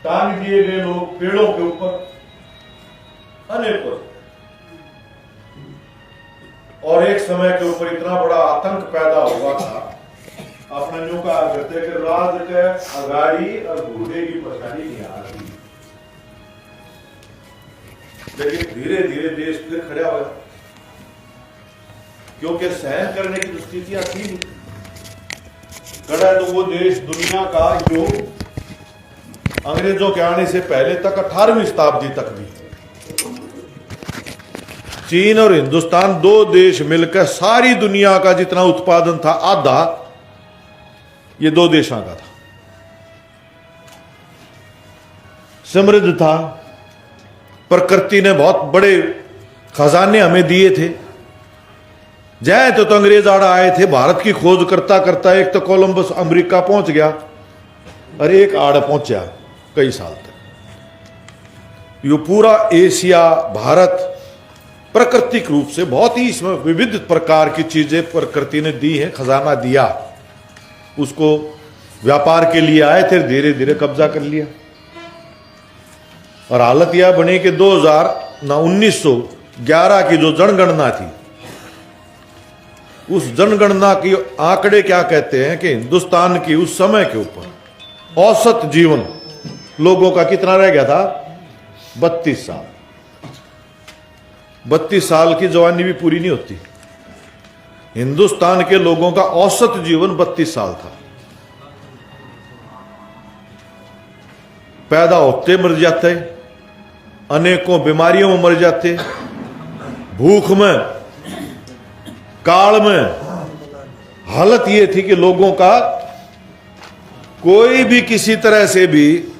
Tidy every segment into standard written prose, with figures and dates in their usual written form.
टांग दिए गए लोग पेड़ों के ऊपर अनेकों। और एक समय के ऊपर इतना बड़ा आतंक पैदा हुआ था, अपने न्यू कहा करते कि राज के अगाड़ी और घोड़े की पछाड़ी नहीं आ रही। लेकिन धीरे धीरे देश फिर खड़ा हुआ, क्योंकि सहन करने की स्थितियां थी नहीं। खड़ा तो वो देश दुनिया का जो अंग्रेजों के आने से पहले तक 18वीं शताब्दी तक भी चीन और हिंदुस्तान दो देश मिलकर सारी दुनिया का जितना उत्पादन था आधा ये दो देशों का था। समृद्ध था, प्रकृति ने बहुत बड़े खजाने हमें दिए थे। जाए तो अंग्रेज आड़ा आए थे, भारत की खोज करता करता एक तो कोलंबस अमेरिका पहुंच गया और एक आड़ पहुंचा कई साल तक। ये पूरा एशिया भारत प्राकृतिक रूप से बहुत ही इसमें विविध प्रकार की चीजें प्रकृति ने दी है, खजाना दिया। उसको व्यापार के लिए आए थे, धीरे धीरे कब्जा कर लिया। और हालत यह बनी कि 1911 की जो जनगणना थी, उस जनगणना की आंकड़े क्या कहते हैं कि हिंदुस्तान की उस समय के ऊपर औसत जीवन लोगों का कितना रह गया था? 32 साल। 32 साल की जवानी भी पूरी नहीं होती। हिंदुस्तान के लोगों का औसत जीवन 32 साल था। पैदा होते मर जाते, अनेकों बीमारियों में मर जाते, भूख में, काल में। हालत यह थी कि लोगों का कोई भी किसी तरह से भी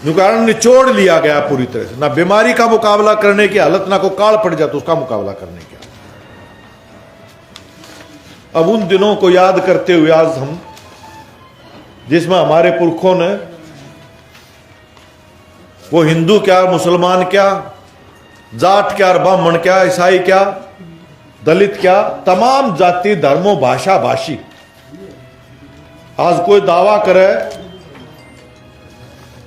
कारण निचोड़ लिया गया पूरी तरह से। ना बीमारी का मुकाबला करने की हालत, ना को काल पड़ जाता उसका मुकाबला करने की। अब उन दिनों को याद करते हुए आज हम, जिसमें हमारे पुरखों ने, वो हिंदू क्या, मुसलमान क्या, जाट क्या, ब्राह्मण क्या, ईसाई क्या, दलित क्या, तमाम जाति धर्मों भाषा भाषी आज कोई दावा करे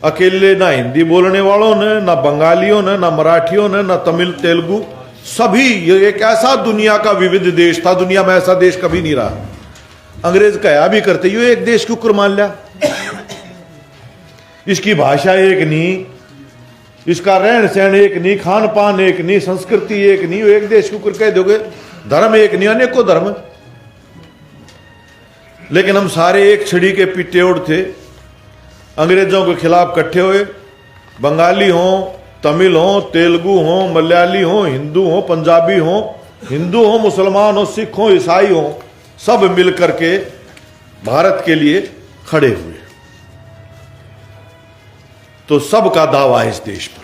अकेले, ना हिंदी बोलने वालों ने, ना बंगालियों ने, ना मराठियों ने, ना तमिल तेलुगु, सभी ये एक ऐसा दुनिया का विविध देश था। दुनिया में ऐसा देश कभी नहीं रहा। अंग्रेज कहा भी करते ये एक देश के ऊपर मान लिया, इसकी भाषा एक नहीं, इसका रहन सहन एक नहीं, खान पान एक नहीं, संस्कृति एक नहीं, एक देश के ऊपर कह दोगे। धर्म एक नहीं, अनेकों धर्म। लेकिन हम सारे एक छड़ी के पिटेउड़ थे, अंग्रेजों के खिलाफ इकट्ठे हुए। बंगाली हों, तमिल हों, तेलुगु हों, मलयाली हों, हिंदू हों, पंजाबी हों, हिंदू हों, मुसलमान हों, सिख हों, ईसाई हों, सब मिलकर के भारत के लिए खड़े हुए। तो सबका दावा है इस देश पर।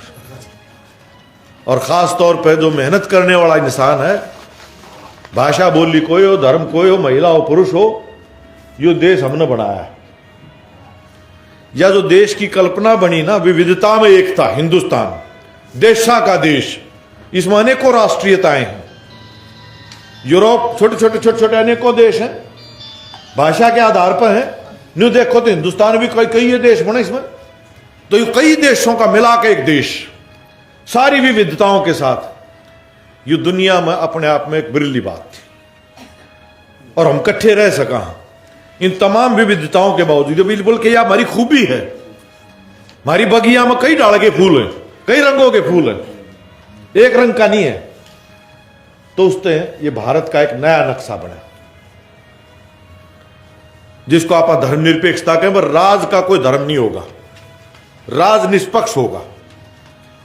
और खास तौर पर जो मेहनत करने वाला इंसान है, भाषा बोली कोई हो, धर्म कोई हो, महिला हो, पुरुष हो, ये देश हमने बनाया है। या जो देश की कल्पना बनी ना, विविधता में एकता, हिंदुस्तान देशा का देश, इसमें अनेकों राष्ट्रीयताएं हैं। यूरोप छोटे छोटे अनेकों देश हैं, भाषा के आधार पर हैं। न्यू देखो तो हिंदुस्तान भी कई देश बने इसमें। तो ये कई देशों का मिला के एक देश, सारी विविधताओं के साथ, ये दुनिया में अपने आप में एक बिरली बात थी। और हम इकट्ठे रह सका इन तमाम विविधताओं के बावजूद। बिल्कुल कि यह हमारी खूबी है। हमारी बगिया में कई डाल के फूल हैं, कई रंगों के फूल हैं, एक रंग का नहीं है। तो उससे ये भारत का एक नया नक्शा बना, जिसको आप धर्मनिरपेक्षता कहें। पर राज का कोई धर्म नहीं होगा, राज निष्पक्ष होगा।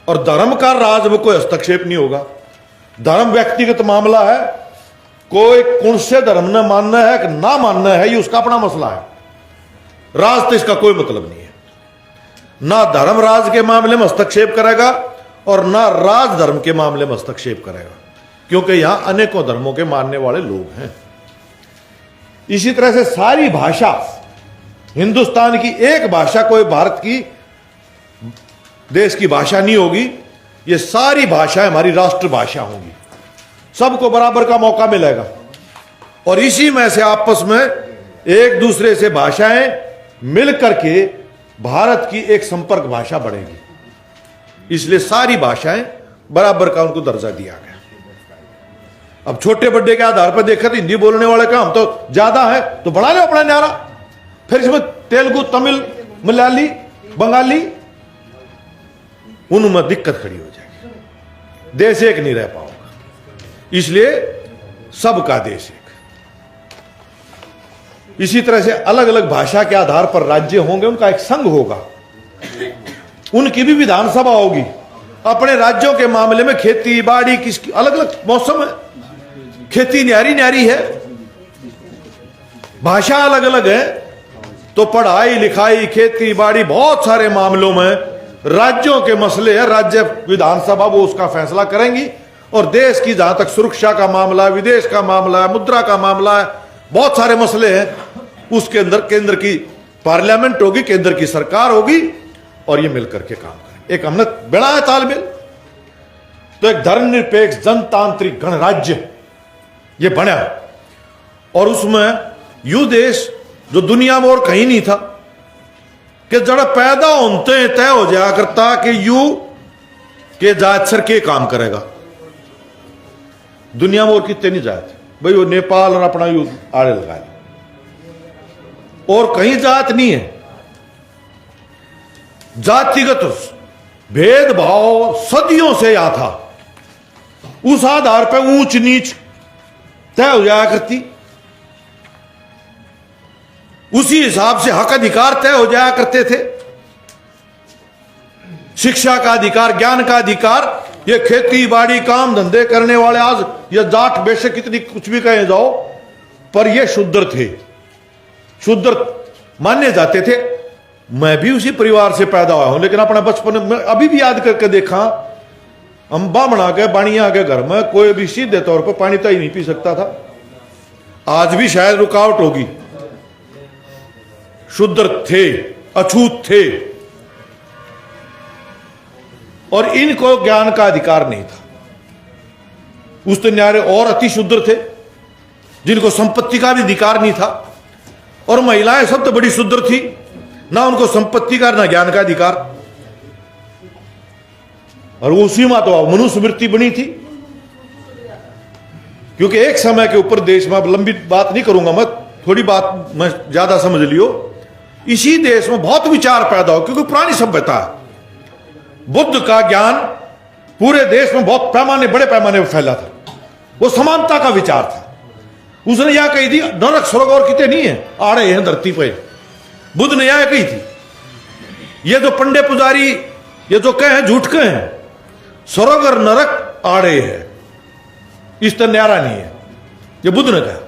और धर्म का राज में कोई हस्तक्षेप नहीं होगा। धर्म व्यक्तिगत मामला है, कोई कौन से धर्म ने मानना है कि ना मानना है, ये उसका अपना मसला है। राज तो इसका कोई मतलब नहीं है। ना धर्म राज के मामले में हस्तक्षेप करेगा और ना राज धर्म के मामले में हस्तक्षेप करेगा, क्योंकि यहां अनेकों धर्मों के मानने वाले लोग हैं। इसी तरह से सारी भाषा, हिंदुस्तान की एक भाषा कोई भारत की देश की भाषा नहीं होगी। ये सारी भाषाएं हमारी राष्ट्रभाषा होंगी, सबको बराबर का मौका मिलेगा। और इसी में से आपस में एक दूसरे से भाषाएं मिल करके भारत की एक संपर्क भाषा बढ़ेगी। इसलिए सारी भाषाएं बराबर का उनको दर्जा दिया गया। अब छोटे बड़े के आधार पर देखा तो हिंदी बोलने वाले का हम तो ज्यादा है तो बढ़ा लो अपना न्यारा, फिर इसमें तेलुगु, तमिल, मलयाली, बंगाली, उनमें दिक्कत खड़ी हो जाएगी, देश एक नहीं रह पाओगे। इसलिए सबका देश एक। इसी तरह से अलग अलग भाषा के आधार पर राज्य होंगे, उनका एक संघ होगा, उनकी भी विधानसभा होगी। अपने राज्यों के मामले में खेती बाड़ी किसकी अलग अलग मौसम है, खेती न्यारी न्यारी है, भाषा अलग अलग है, तो पढ़ाई लिखाई खेती बाड़ी बहुत सारे मामलों में राज्यों के मसले है, राज्य विधानसभा वो उसका फैसला करेंगी। और देश की जहां तक सुरक्षा का मामला, विदेश का मामला है, मुद्रा का मामला है, बहुत सारे मसले हैं, उसके अंदर केंद्र की पार्लियामेंट होगी, केंद्र की सरकार होगी और ये मिलकर के काम करें। एक हमने बड़ा है तालमेल। तो एक धर्मनिरपेक्ष जनतांत्रिक गणराज्य ये बना, और उसमें यू देश जो दुनिया में और कहीं नहीं था कि जरा पैदा होते तय हो जाया करता कि यू के जात सर के काम करेगा। दुनिया में और कितने नहीं जात भाई, वो नेपाल और अपना यू आड़े लगाए, और कहीं जात नहीं है। जातिगत भेदभाव सदियों से यहां था, उस आधार पर ऊंच नीच तय हो जाया करती, उसी हिसाब से हक अधिकार तय हो जाया करते थे। शिक्षा का अधिकार, ज्ञान का अधिकार, ये खेती बाड़ी काम धंधे करने वाले, आज ये जाट बेशक कितनी कुछ भी कहे जाओ, पर ये शूद्र थे, शूद्र माने जाते थे। मैं भी उसी परिवार से पैदा हुआ हूं, लेकिन अपना बचपन में अभी भी याद करके देखा, हम बामणा के बाणिया के घर में कोई भी सीधे तौर पर पानी तो ही नहीं पी सकता था। आज भी शायद रुकावट होगी। शूद्र थे, अछूत थे, और इनको ज्ञान का अधिकार नहीं था। उस तो न्यारे और अति शूद्र थे जिनको संपत्ति का भी अधिकार नहीं था, और महिलाएं सब तो बड़ी शूद्र थी, ना उनको संपत्ति का ना ज्ञान का अधिकार। और उसी में तो मनुस्मृति बनी थी, क्योंकि एक समय के ऊपर देश में, अब लंबी बात नहीं करूंगा मैं, थोड़ी बात मैं ज्यादा समझ लियो, इसी देश में बहुत विचार पैदा हो, क्योंकि पुरानी सभ्यता है। बुद्ध का ज्ञान पूरे देश में बहुत पैमाने, बड़े पैमाने पर फैला था, वो समानता का विचार था। उसने यह कही थी नरक स्वर्ग और कितने नहीं है, आड़े हैं धरती पे, बुद्ध ने यह कही थी। ये जो पंडे पुजारी ये जो कहे झूठ कहे हैं, स्वर्ग और नरक आड़े है, इस तरह न्यारा नहीं है, ये बुद्ध ने कहा,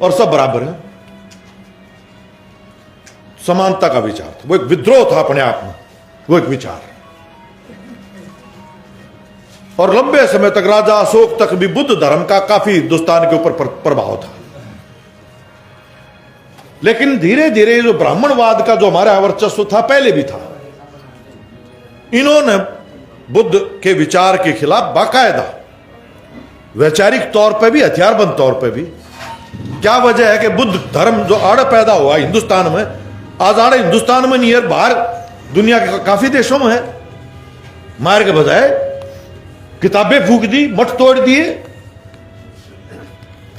और सब बराबर है। समानता का विचार था, वो एक विद्रोह था अपने आप में, वो एक विचार। और लंबे समय तक राजा अशोक तक भी बुद्ध धर्म का काफी हिंदुस्तान के ऊपर प्रभाव था। लेकिन धीरे धीरे जो ब्राह्मणवाद का जो हमारा वर्चस्व था, पहले भी था, इन्होंने बुद्ध के विचार के खिलाफ बाकायदा वैचारिक तौर पर भी, हथियारबंद तौर पर भी। क्या वजह है कि बुद्ध धर्म जो आड़ पैदा हुआ हिंदुस्तान में, आज आड़ हिंदुस्तान में नहीं है, बाहर दुनिया के काफी देशों में है। मार के बजाय किताबें फूक दी, मठ तोड़ दिए,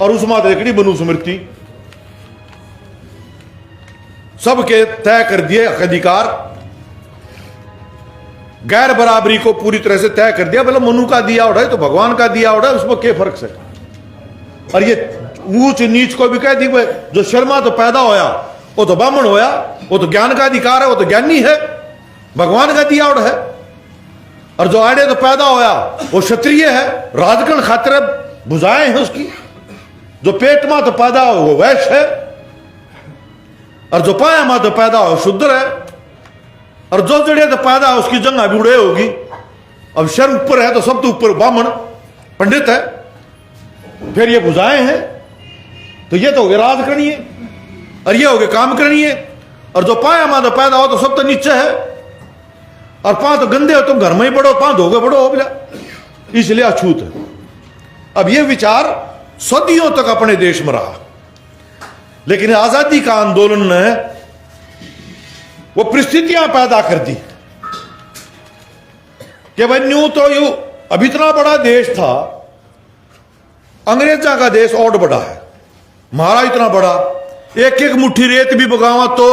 और उस मातड़ी मनुस्मृति सबके तय कर दिए अधिकार, गैर बराबरी को पूरी तरह से तय कर दिया। मतलब मनु का दिया उड़ा है तो भगवान का दिया उड़ा है, उसमें क्या फर्क है। और ये ऊंच नीच को भी कह दी, जो शर्मा तो पैदा होया वो तो ब्राह्मण होया, वो तो ज्ञान का अधिकार है, वो तो ज्ञानी है, भगवान का दिया उड़ा है। और जो आड़े तो पैदा होया वो क्षत्रिय है, राजगण खातिर भुजाएं हैं उसकी। जो पेट में तो पैदा हो वो वैश्य है, और जो पाया में तो पैदा हो शूद्र है, और जो जड़े तो पैदा हो उसकी जंगा भी उड़े होगी। अब शर ऊपर है तो सब तो ऊपर ब्राह्मण पंडित है, फिर ये भुजाएं हैं, तो ये तो हो गए राजकरणीय, और ये हो गए काम करणीय। और जो पाया में तो पैदा हो तो सब तो नीचे है, और पां तो गंदे हो तुम घर में ही पढ़ो, पां धोगे पढ़ो हो बिला, इसलिए अछूत है। अब ये विचार सदियों तक अपने देश में रहा। लेकिन आजादी का आंदोलन ने वो परिस्थितियां पैदा कर दी कि भाई न्यू तो यू अब इतना बड़ा देश था, अंग्रेजा का देश और बड़ा है, हमारा इतना बड़ा, एक एक मुट्ठी रेत भी बगावा तो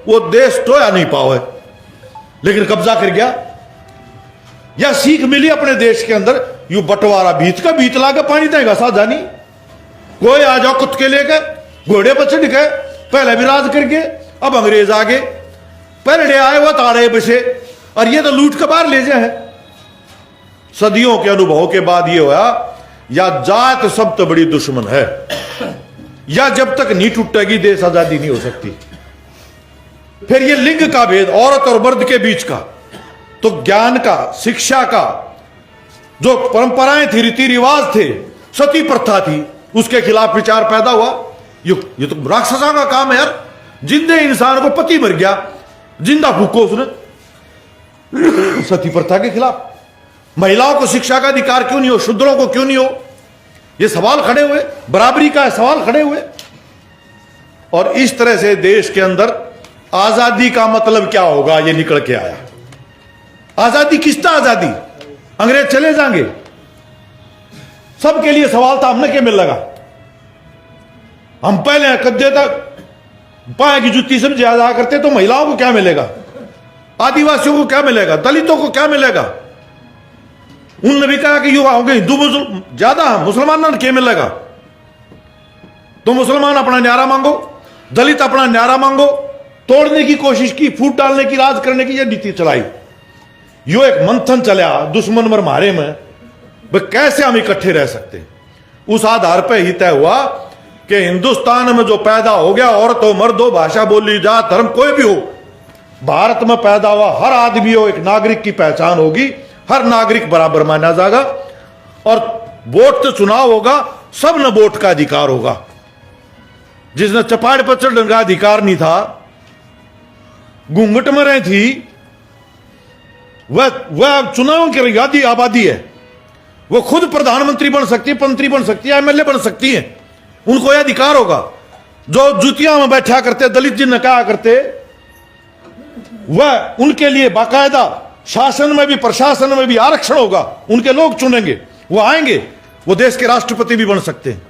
वो देश टोया नहीं पावे, लेकिन कब्जा कर गया। या सीख मिली अपने देश के अंदर, यू बंटवारा भीत का भीत लाके पानी देगा साझा नहीं, कोई आ जाओ कुत्ते लेके घोड़े पर चढ़ गए, पहले भी राज कर गए, अब अंग्रेज आ गए, पहले आए वो ताड़े बसे और ये तो लूट के बाहर ले जाए। सदियों के अनुभव के बाद ये हुआ या जात सब तो बड़ी दुश्मन है, या जब तक नहीं टूटेगी देश आजादी नहीं हो सकती। फिर ये लिंग का भेद औरत और मर्द के बीच का, तो ज्ञान का, शिक्षा का, जो परंपराएं थी, रीति रिवाज थे, सती प्रथा थी, उसके खिलाफ विचार पैदा हुआ। ये तो राक्षसा का काम है यार, जिंदे इंसान को पति मर गया, जिंदा फूको उसने। सती प्रथा के खिलाफ महिलाओं को शिक्षा का अधिकार क्यों नहीं हो, शूद्रों को क्यों नहीं हो, ये सवाल खड़े हुए, बराबरी का सवाल खड़े हुए। और इस तरह से देश के अंदर आजादी का मतलब क्या होगा ये निकल के आया। आजादी किसका आजादी, अंग्रेज चले जाएंगे, सबके लिए सवाल था, हमने क्या मिल लगा, हम पहले कद्दे तक पाए की जुत्ती समझे जा करते, तो महिलाओं को क्या मिलेगा, आदिवासियों को क्या मिलेगा, दलितों को क्या मिलेगा। उन्होंने भी कहा कि युवा होंगे हिंदू ज्यादा, मुसलमानों ने क्या मिलेगा, तो मुसलमान अपना न्यारा मांगो, दलित अपना न्यारा मांगो, तोड़ने की कोशिश की, फूट डालने की, राज करने की यह नीति चलाई। यो एक मंथन चला दुश्मन मर मारे में, भाई कैसे हम इकट्ठे रह सकते हैं। उस आधार पर ही तय हुआ कि हिंदुस्तान में जो पैदा हो गया, औरत हो, मर्द हो, भाषा बोली, जात धर्म कोई भी हो, भारत में पैदा हुआ हर आदमी हो, एक नागरिक की पहचान होगी, हर नागरिक बराबर माना जाएगा, और वोट तो चुनाव होगा, सब न वोट का अधिकार होगा। जिसने चपाड़ पर चढ़ने का अधिकार नहीं था, घूंघट में रही थी, वह चुनाव की आबादी है, वो खुद प्रधानमंत्री बन सकती है, मंत्री बन सकती है, एमएलए बन सकती है, उनको यह अधिकार होगा। जो जुतियां में बैठा करते दलित जिन कहा करते, वह उनके लिए बाकायदा शासन में भी प्रशासन में भी आरक्षण होगा, उनके लोग चुनेंगे, वो आएंगे, वो देश के राष्ट्रपति भी बन सकते हैं,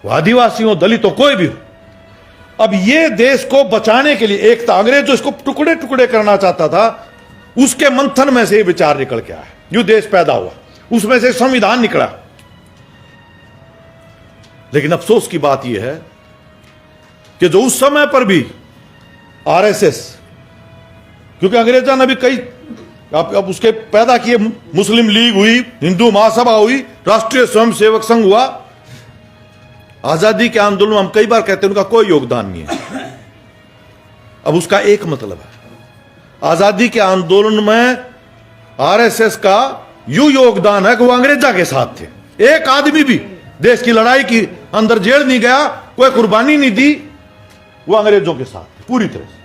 वो आदिवासी हो, दलित हो, कोई भी हो। अब ये देश को बचाने के लिए एक था, अंग्रेज जो इसको टुकड़े टुकड़े करना चाहता था, उसके मंथन में से विचार निकल के आया, जो देश पैदा हुआ, उसमें से संविधान निकला। लेकिन अफसोस की बात यह है कि जो उस समय पर भी आरएसएस, क्योंकि अंग्रेजों ने भी कई अब उसके पैदा किए, मुस्लिम लीग हुई, हिंदू महासभा हुई, राष्ट्रीय स्वयंसेवक संघ हुआ, आजादी के आंदोलन में हम कई बार कहते हैं उनका कोई योगदान नहीं है। अब उसका एक मतलब है, आजादी के आंदोलन में आरएसएस का यू योगदान है कि वो अंग्रेजा के साथ थे, एक आदमी भी देश की लड़ाई की अंदर जेल नहीं गया, कोई कुर्बानी नहीं दी, वो अंग्रेजों के साथ थे पूरी तरह से।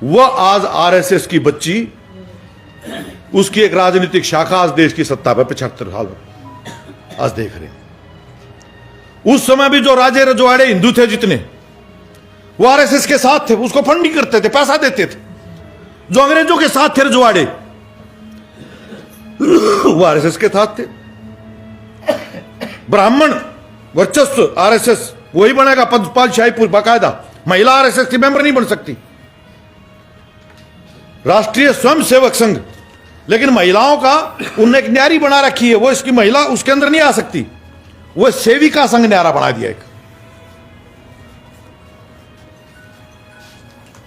वह आज आरएसएस की बच्ची, उसकी एक राजनीतिक शाखा आज देश की सत्ता पर 75 साल आज देख रहे हैं। उस समय भी जो राजे रजवाड़े हिंदू थे जितने, वो आरएसएस के साथ थे, उसको फंडिंग करते थे, पैसा देते थे। जो अंग्रेजों के साथ थे रजवाड़े, वो आरएसएस के साथ थे। ब्राह्मण वर्चस्व आरएसएस वही बनेगा, पातशाही बाकायदा, महिला आरएसएस की मेंबर नहीं बन सकती। राष्ट्रीय स्वयंसेवक संघ, लेकिन महिलाओं का उन्होंने एक न्यारी बना रखी है, वो इसकी महिला उसके अंदर नहीं आ सकती, वो सेविका संघ न्यारा बना दिया एक।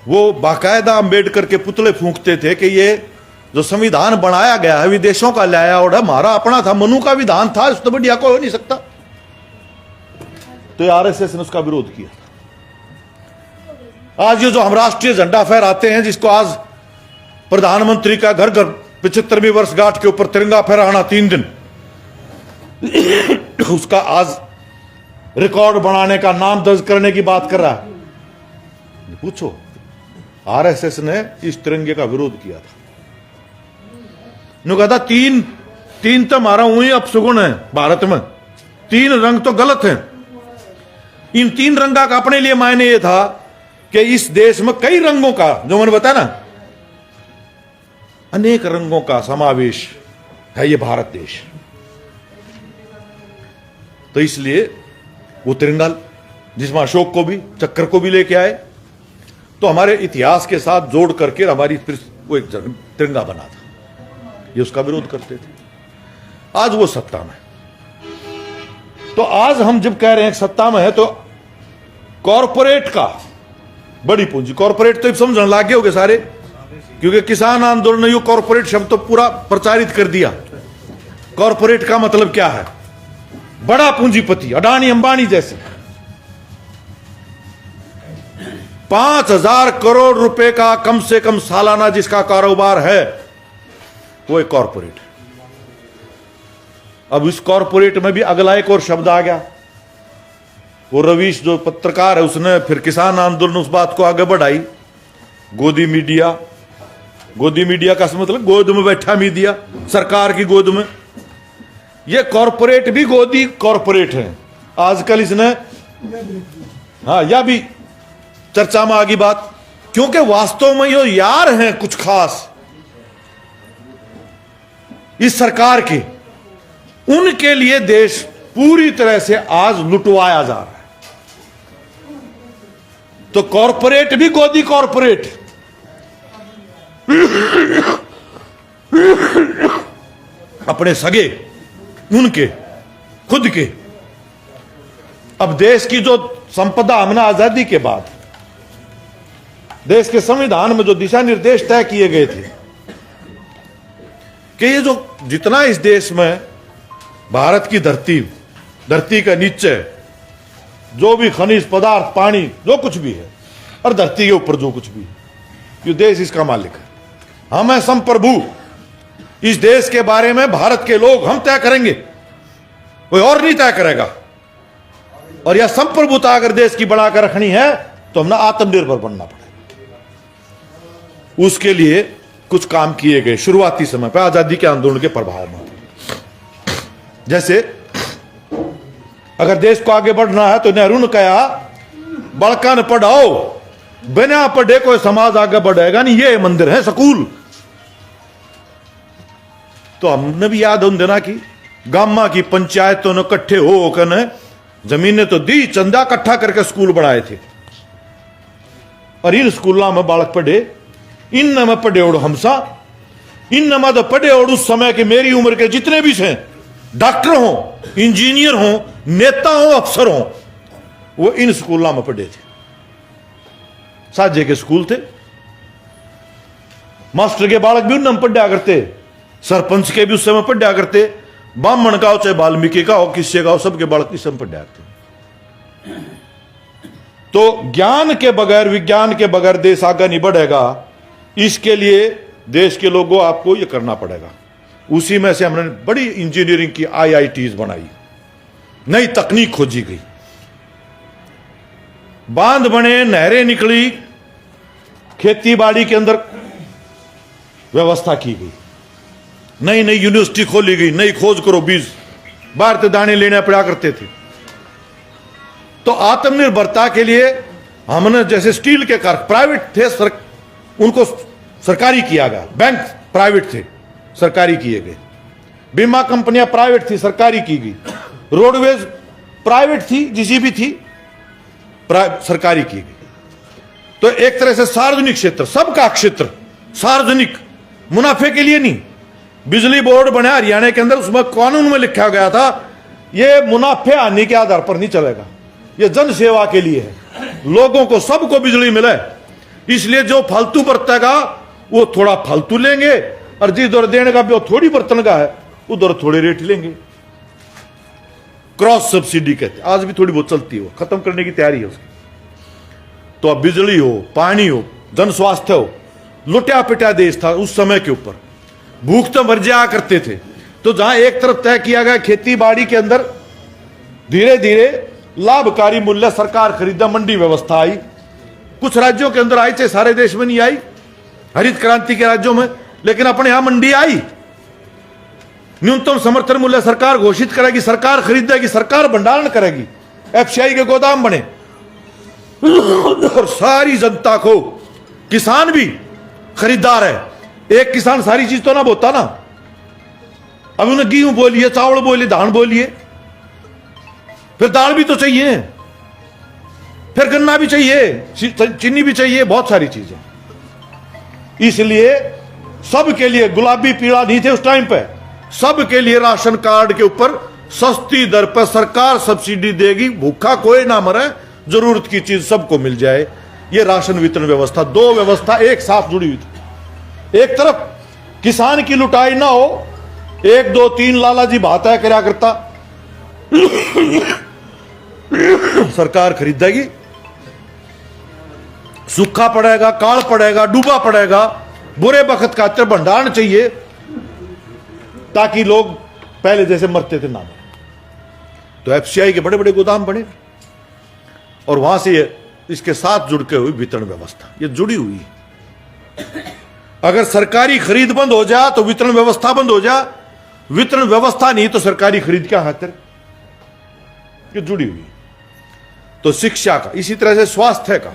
वो बाकायदा अंबेडकर के पुतले फूंकते थे कि ये जो संविधान बनाया गया है विदेशों का लाया और हमारा अपना था, मनु का विधान था, इससे बढ़िया कोई हो नहीं सकता। तो आरएसएस ने उसका विरोध किया। आज ये जो हम राष्ट्रीय झंडा फहराते हैं, जिसको आज प्रधानमंत्री का घर घर 75वीं वर्षगांठ के ऊपर तिरंगा फहराना 3 दिन, उसका आज रिकॉर्ड बनाने का, नाम दर्ज करने की बात कर रहा है। पूछो, आरएसएस ने इस तिरंगे का विरोध किया था। कहा था तीन तो हमारा वही अपशगुन है भारत में, तीन रंग तो गलत हैं। इन तीन रंगा का अपने लिए मायने यह था कि इस देश में कई रंगों का, जो मैंने बताया ना, अनेक रंगों का समावेश है ये भारत देश। तो इसलिए वो तिरंगा, जिसमें अशोक को भी, चक्र को भी लेके आए, तो हमारे इतिहास के साथ जोड़ करके हमारी फिर वो एक तिरंगा बना था। ये उसका विरोध करते थे। आज वो सत्ता में, तो आज हम जब कह रहे हैं सत्ता में है, तो कॉरपोरेट का बड़ी पूंजी, कॉरपोरेट तो समझने लग गए होंगे सारे, क्योंकि किसान आंदोलन ने कॉरपोरेट शब्द तो पूरा प्रचारित कर दिया। कॉरपोरेट का मतलब क्या है? बड़ा पूंजीपति, अडानी अंबानी जैसे 5,000 करोड़ रुपए का कम से कम सालाना जिसका कारोबार है, वो एक कॉरपोरेट है। अब इस कॉरपोरेट में भी अगला एक और शब्द आ गया। वो रवीश जो पत्रकार है, उसने फिर किसान आंदोलन उस बात को आगे बढ़ाई, गोदी मीडिया। गोदी मीडिया का मतलब गोद में बैठा मीडिया, सरकार की गोद में। ये कॉरपोरेट भी गोदी कॉरपोरेट है आजकल। इसने हाँ, यह भी चर्चा में आ गई बात, क्योंकि वास्तव में ये यार हैं कुछ खास इस सरकार के, उनके लिए देश पूरी तरह से आज लुटवाया जा रहा है। तो कॉरपोरेट भी गोदी कॉरपोरेट, अपने सगे, उनके खुद के। अब देश की जो संपदा हमने आजादी के बाद देश के संविधान में जो दिशा निर्देश तय किए गए थे कि ये जो जितना इस देश में भारत की धरती के नीचे जो भी खनिज पदार्थ, पानी, जो कुछ भी है, और धरती के ऊपर जो कुछ भी है, ये देश इसका मालिक है। हम हैं संप्रभु। इस देश के बारे में भारत के लोग हम तय करेंगे, कोई और नहीं तय करेगा। और यह संप्रभुता अगर देश की बढ़ाकर रखनी है तो हमने आत्मनिर्भर बनना पड़ेगा। उसके लिए कुछ काम किए गए शुरुआती समय पर आजादी के आंदोलन के प्रभाव में। जैसे अगर देश को आगे बढ़ना है तो नेहरू ने कहा, बड़का ने पढ़ाओ, बिना पढ़े कोई समाज आगे बढ़ेगा नहीं। ये मंदिर है स्कूल। तो हमने भी याद उन देना की गामा की पंचायतों ने इकट्ठे होकर ने जमीनें तो दी, चंदा इकट्ठा करके स्कूल बनाए थे। और इन स्कूलों में बालक पढ़े, इन में पढ़े और हमसा, इन में तो पढ़े और उस समय के मेरी उम्र के जितने भी हैं, डॉक्टर हो, इंजीनियर हो, नेता हो, अफसर हो, वो इन स्कूलों में पढ़े थे। साजे के स्कूल थे। मास्टर के बालक भी उनमें पढ़ा करते, सरपंच के भी उस समय पढ़ा करते, ब्राह्मण का हो चाहे वाल्मीकि का हो, किससे का हो, सबके बालक इस समय पढ़ा करते। तो ज्ञान के बगैर, विज्ञान के बगैर देश आगे नहीं बढ़ेगा। इसके लिए देश के लोगों आपको यह करना पड़ेगा। उसी में से हमने बड़ी इंजीनियरिंग की IITs बनाई, नई तकनीक खोजी गई, बांध बने, नहरें निकली, खेती बाड़ी के अंदर व्यवस्था की गई, नई नई यूनिवर्सिटी खोली गई, नई खोज करो बीज, बाहर से दाने लेने पड़ा करते थे। तो आत्मनिर्भरता के लिए हमने जैसे स्टील के कार प्राइवेट थे, उनको सरकारी किया गया। बैंक प्राइवेट थे, सरकारी किए गए। बीमा कंपनियां प्राइवेट थी, सरकारी की गई। रोडवेज प्राइवेट थी, जीसीबी थी, सरकारी की गई। तो एक तरह से सार्वजनिक क्षेत्र, सबका क्षेत्र सार्वजनिक, मुनाफे के लिए नहीं। बिजली बोर्ड बना हरियाणा के अंदर, उसमें कानून में लिखा गया था ये मुनाफे आने के आधार पर नहीं चलेगा, ये जन सेवा के लिए है, लोगों को सबको बिजली मिले। इसलिए जो फालतू बरतेगा वो थोड़ा फालतू लेंगे, और जिस दर देने का भी वो थोड़ी बर्तन का है उधर थोड़े रेट लेंगे। क्रॉस सब्सिडी कहते, आज भी थोड़ी बहुत चलती है, वो खत्म करने की तैयारी है उसकी। तो अब बिजली हो, पानी हो, जन स्वास्थ्य हो, लुटा पिटा देश था उस समय के ऊपर, भूख तो मर जाया करते थे। तो जहां एक तरफ तय किया गया खेती बाड़ी के अंदर धीरे धीरे लाभकारी मूल्य सरकार खरीदा, मंडी व्यवस्था आई। कुछ राज्यों के अंदर आई, चाहे सारे देश में नहीं आई, हरित क्रांति के राज्यों में, लेकिन अपने यहां मंडी आई। न्यूनतम समर्थन मूल्य सरकार घोषित करेगी, सरकार खरीदेगी, सरकार भंडारण करेगी, एफसीआई के गोदाम बने और सारी जनता को, किसान भी खरीदार है। एक किसान सारी चीज तो ना बोता ना। अब उन्हें गेहूं बोलिए, चावल बोलिए, धान बोलिए, फिर दाल भी तो चाहिए, फिर गन्ना भी चाहिए, चीनी भी चाहिए, बहुत सारी चीजें। इसलिए सबके लिए गुलाबी पीला नहीं थे उस टाइम पे, सबके लिए राशन कार्ड के ऊपर सस्ती दर पर सरकार सब्सिडी देगी, भूखा कोई ना मरे, जरूरत की चीज सबको मिल जाए। ये राशन वितरण व्यवस्था, दो व्यवस्था एक साथ जुड़ी हुई थी। एक तरफ किसान की लुटाई ना हो, 1 2 3 लालाजी भाता क्या करता, सरकार खरीदेगी, सूखा पड़ेगा, काल पड़ेगा, डूबा पड़ेगा, बुरे वक्त का खातिर भंडारण चाहिए ताकि लोग पहले जैसे मरते थे ना मरे। तो एफसीआई के बड़े बड़े गोदाम बने और वहां से इसके साथ जुड़ के हुई वितरण व्यवस्था, ये जुड़ी हुई है। अगर सरकारी खरीद बंद हो जाए तो वितरण व्यवस्था बंद हो जाए, वितरण व्यवस्था नहीं तो सरकारी खरीद क्या खातिर, ये जुड़ी हुई। तो शिक्षा का, इसी तरह से स्वास्थ्य का,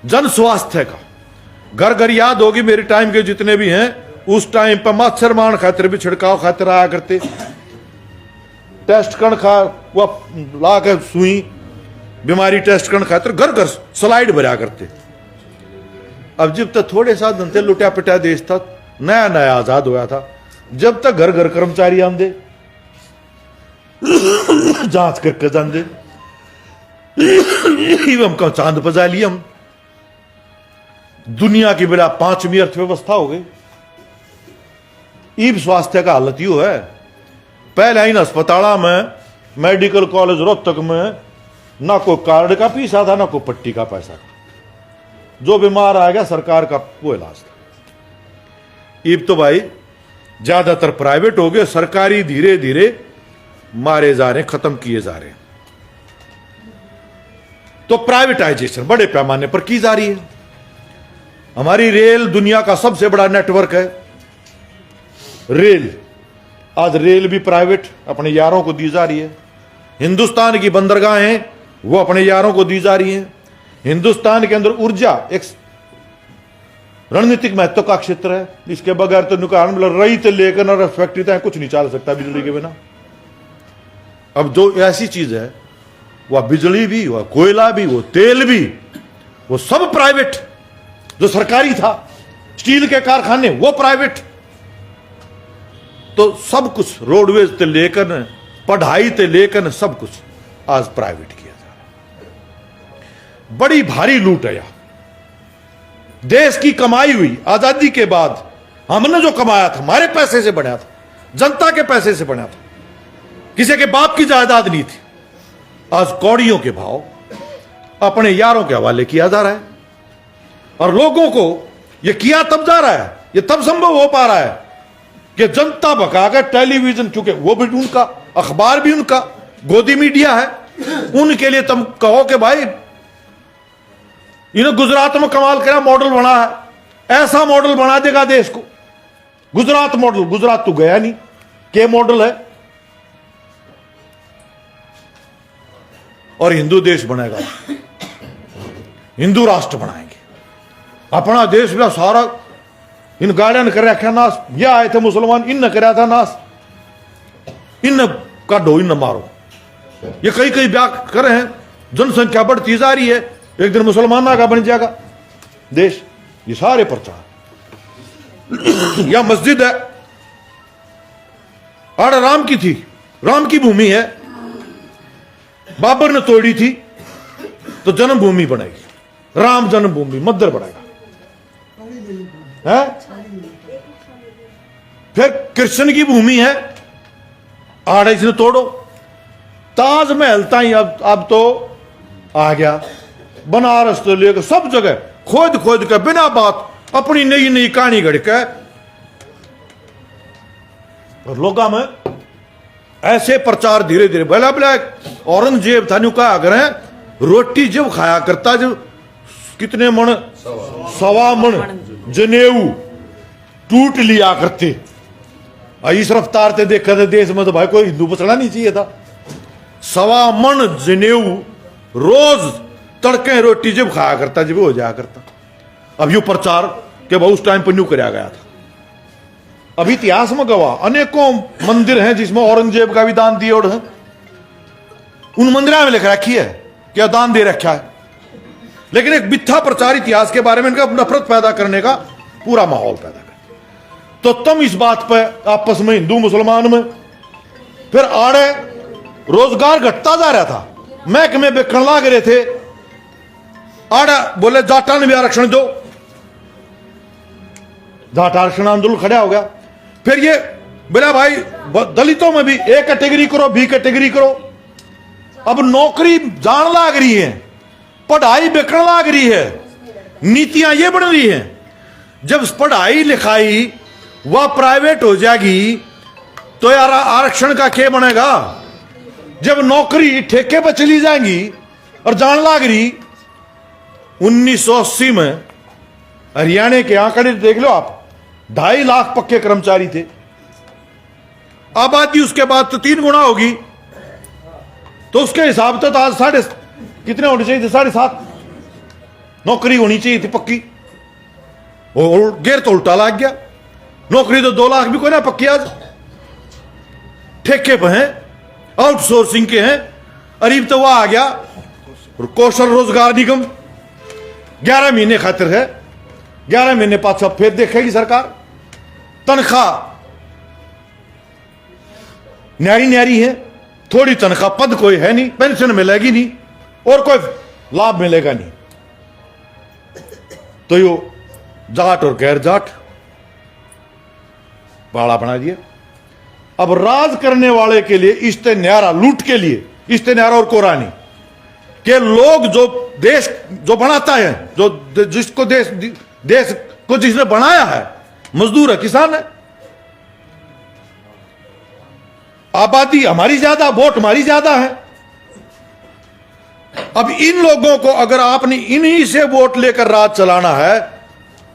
जन स्वास्थ्य का, घर घर याद होगी मेरे टाइम के जितने भी हैं, उस टाइम पर मच्छर मारने खातिर भी छिड़काव खातिर आया करते, टेस्ट कण खा वो ला कर सुई बीमारी टेस्ट करने खातिर घर घर स्लाइड भरा करते। अब जब तक थोड़े साधन थे, लुटा पिटा देश था, नया नया आजाद हुआ था, जब तक घर घर कर्मचारी आंदे जांच करके जान दे, हमको चांद पजा लिया, हम दुनिया की बड़ा 5वीं अर्थव्यवस्था हो गई। ईब स्वास्थ्य का हालत यू है, पहले इन अस्पताल में, मेडिकल कॉलेज रोहतक में ना कोई कार्ड का पैसा था, ना कोई पट्टी का पैसा था, जो बीमार आ गया सरकार का वो इलाज था। ईब तो भाई ज्यादातर प्राइवेट हो गए, सरकारी धीरे धीरे मारे जा रहे, खत्म किए जा रहे। तो प्राइवेटाइजेशन बड़े पैमाने पर की जा रही है। हमारी रेल दुनिया का सबसे बड़ा नेटवर्क है, रेल, आज रेल भी प्राइवेट अपने यारों को दी जा रही है। हिंदुस्तान की बंदरगाहें वो अपने यारों को दी जा रही हैं। हिंदुस्तान के अंदर ऊर्जा एक रणनीतिक महत्व का क्षेत्र है, इसके बगैर तो नुकसान रही तो लेकर और फैक्ट्री तक कुछ नहीं चल सकता बिजली के बिना। अब जो ऐसी चीज है, वह बिजली भी, वह कोयला भी, वो तेल भी, वो सब प्राइवेट। जो सरकारी था, स्टील के कारखाने वो प्राइवेट। तो सब कुछ रोडवेज से लेकर पढ़ाई से लेकर सब कुछ आज प्राइवेट किया जा रहा है। बड़ी भारी लूट है यहां। देश की कमाई हुई आजादी के बाद, हमने जो कमाया था हमारे पैसे से बना था, जनता के पैसे से बना था, किसी के बाप की जायदाद नहीं थी। आज कौड़ियों के भाव अपने यारों के हवाले किया जा रहा है और लोगों को यह किया तब जा रहा है, यह तब संभव हो पा रहा है कि जनता भगाकर टेलीविजन, क्योंकि वो भी उनका, अखबार भी उनका, गोदी मीडिया है, उनके लिए तुम कहो कि भाई इन्हें गुजरात में कमाल करा मॉडल बना है, ऐसा मॉडल बना देगा देश को, गुजरात मॉडल। गुजरात तो गया नहीं, के मॉडल है, और हिंदू देश बनेगा, हिंदू राष्ट्र बनाएंगे अपना देश भी सारा। इन गाड़ियां ने कर रखा नाश, ये आए थे मुसलमान, इन ने कराया था नाश, इन काटो, इन मारो। ये कई कई ब्याह कर रहे हैं, जनसंख्या बढ़ती जा रही है, एक दिन मुसलमाना का बन जाएगा देश। ये सारे प्रचार। यह मस्जिद है, आड़ राम की थी, राम की भूमि है, बाबर ने तोड़ी थी, तो जन्मभूमि बनेगी, राम जन्मभूमि मंदिर बनेगा है। फिर कृष्ण की भूमि है, आड़े से तोड़ो। ताजमहल ताई अब तो आ गया, बनारस तो लेकर सब जगह खोद खोद के बिना बात अपनी नई नई कहानी गढ़ के, और लोगों में ऐसे प्रचार धीरे धीरे भला भला। औरंगजेब था, कहा करें रोटी जब खाया करता, जब कितने मन, 1.25 मन जनेऊ टूट लिया करते, इस रफ्तार से देखा था देश में तो भाई कोई हिंदू बचना नहीं चाहिए था। 1.25 मन जनेऊ रोज तड़के रोटी जब खाया करता जब हो जाया करता। अब यू प्रचार के बहुत उस टाइम पर न्यू कराया गया था। अब इतिहास में गवाह अनेकों मंदिर हैं जिसमें औरंगजेब का भी दान दिए और है। उन मंदिरों में लिख रखी है क्या दान दे रखा है, लेकिन एक मिथ्या प्रचार इतिहास के बारे में इनका नफरत पैदा करने का पूरा माहौल पैदा कर। तो तुम इस बात पर आपस में हिंदू मुसलमान में फिर आड़े रोजगार घटता जा रहा था। महकमे बेचने लग रहे थे, आड़े बोले जाटा ने भी आरक्षण दो, जाट आरक्षण आंदोलन खड़ा हो गया। फिर ये बोला भाई दलितों में भी ए कैटेगरी करो, बी कैटेगरी करो। अब नौकरी जान लाग रही है, पढ़ाई बिकने लाग रही है, नीतियां ये बन रही हैं। जब पढ़ाई लिखाई वह प्राइवेट हो जाएगी तो यार आरक्षण का क्या बनेगा। जब नौकरी ठेके पर चली जाएंगी और जान लाग रही। 1980 में हरियाणा के आंकड़े देख लो आप, 2.5 लाख पक्के कर्मचारी थे। आबादी उसके बाद तो 3 गुना होगी, तो उसके हिसाब से तो आज साढ़े कितने होने चाहिए थे, 7.5 नौकरी होनी चाहिए थी पक्की। और गेर तो उल्टा लग गया। नौकरी तो 2 लाख भी कोई ना पक्की आज ठेके पे हैं, आउटसोर्सिंग के हैं। अरीब तो वह आ गया कौशल रोजगार निगम 11 महीने खातिर है, 11 महीने पाछा फिर देखेगी सरकार। तनख्वाह न्यारी न्यारी है, थोड़ी तनख्वाह, पद कोई है नहीं, पेंशन मिलेगी नहीं और कोई लाभ मिलेगा नहीं। तो यो जाट और गैर जाट बाड़ा बना दिया। अब राज करने वाले के लिए इश्ते न्यारा, लूट के लिए इश्ते न्यारा और कोरानी के लोग जो देश जो बनाता है, जो जिसको देश को जिसने बनाया है, मजदूर है, किसान है। आबादी हमारी ज्यादा, वोट हमारी ज्यादा है। अब इन लोगों को अगर आपने इन्हीं से वोट लेकर राज चलाना है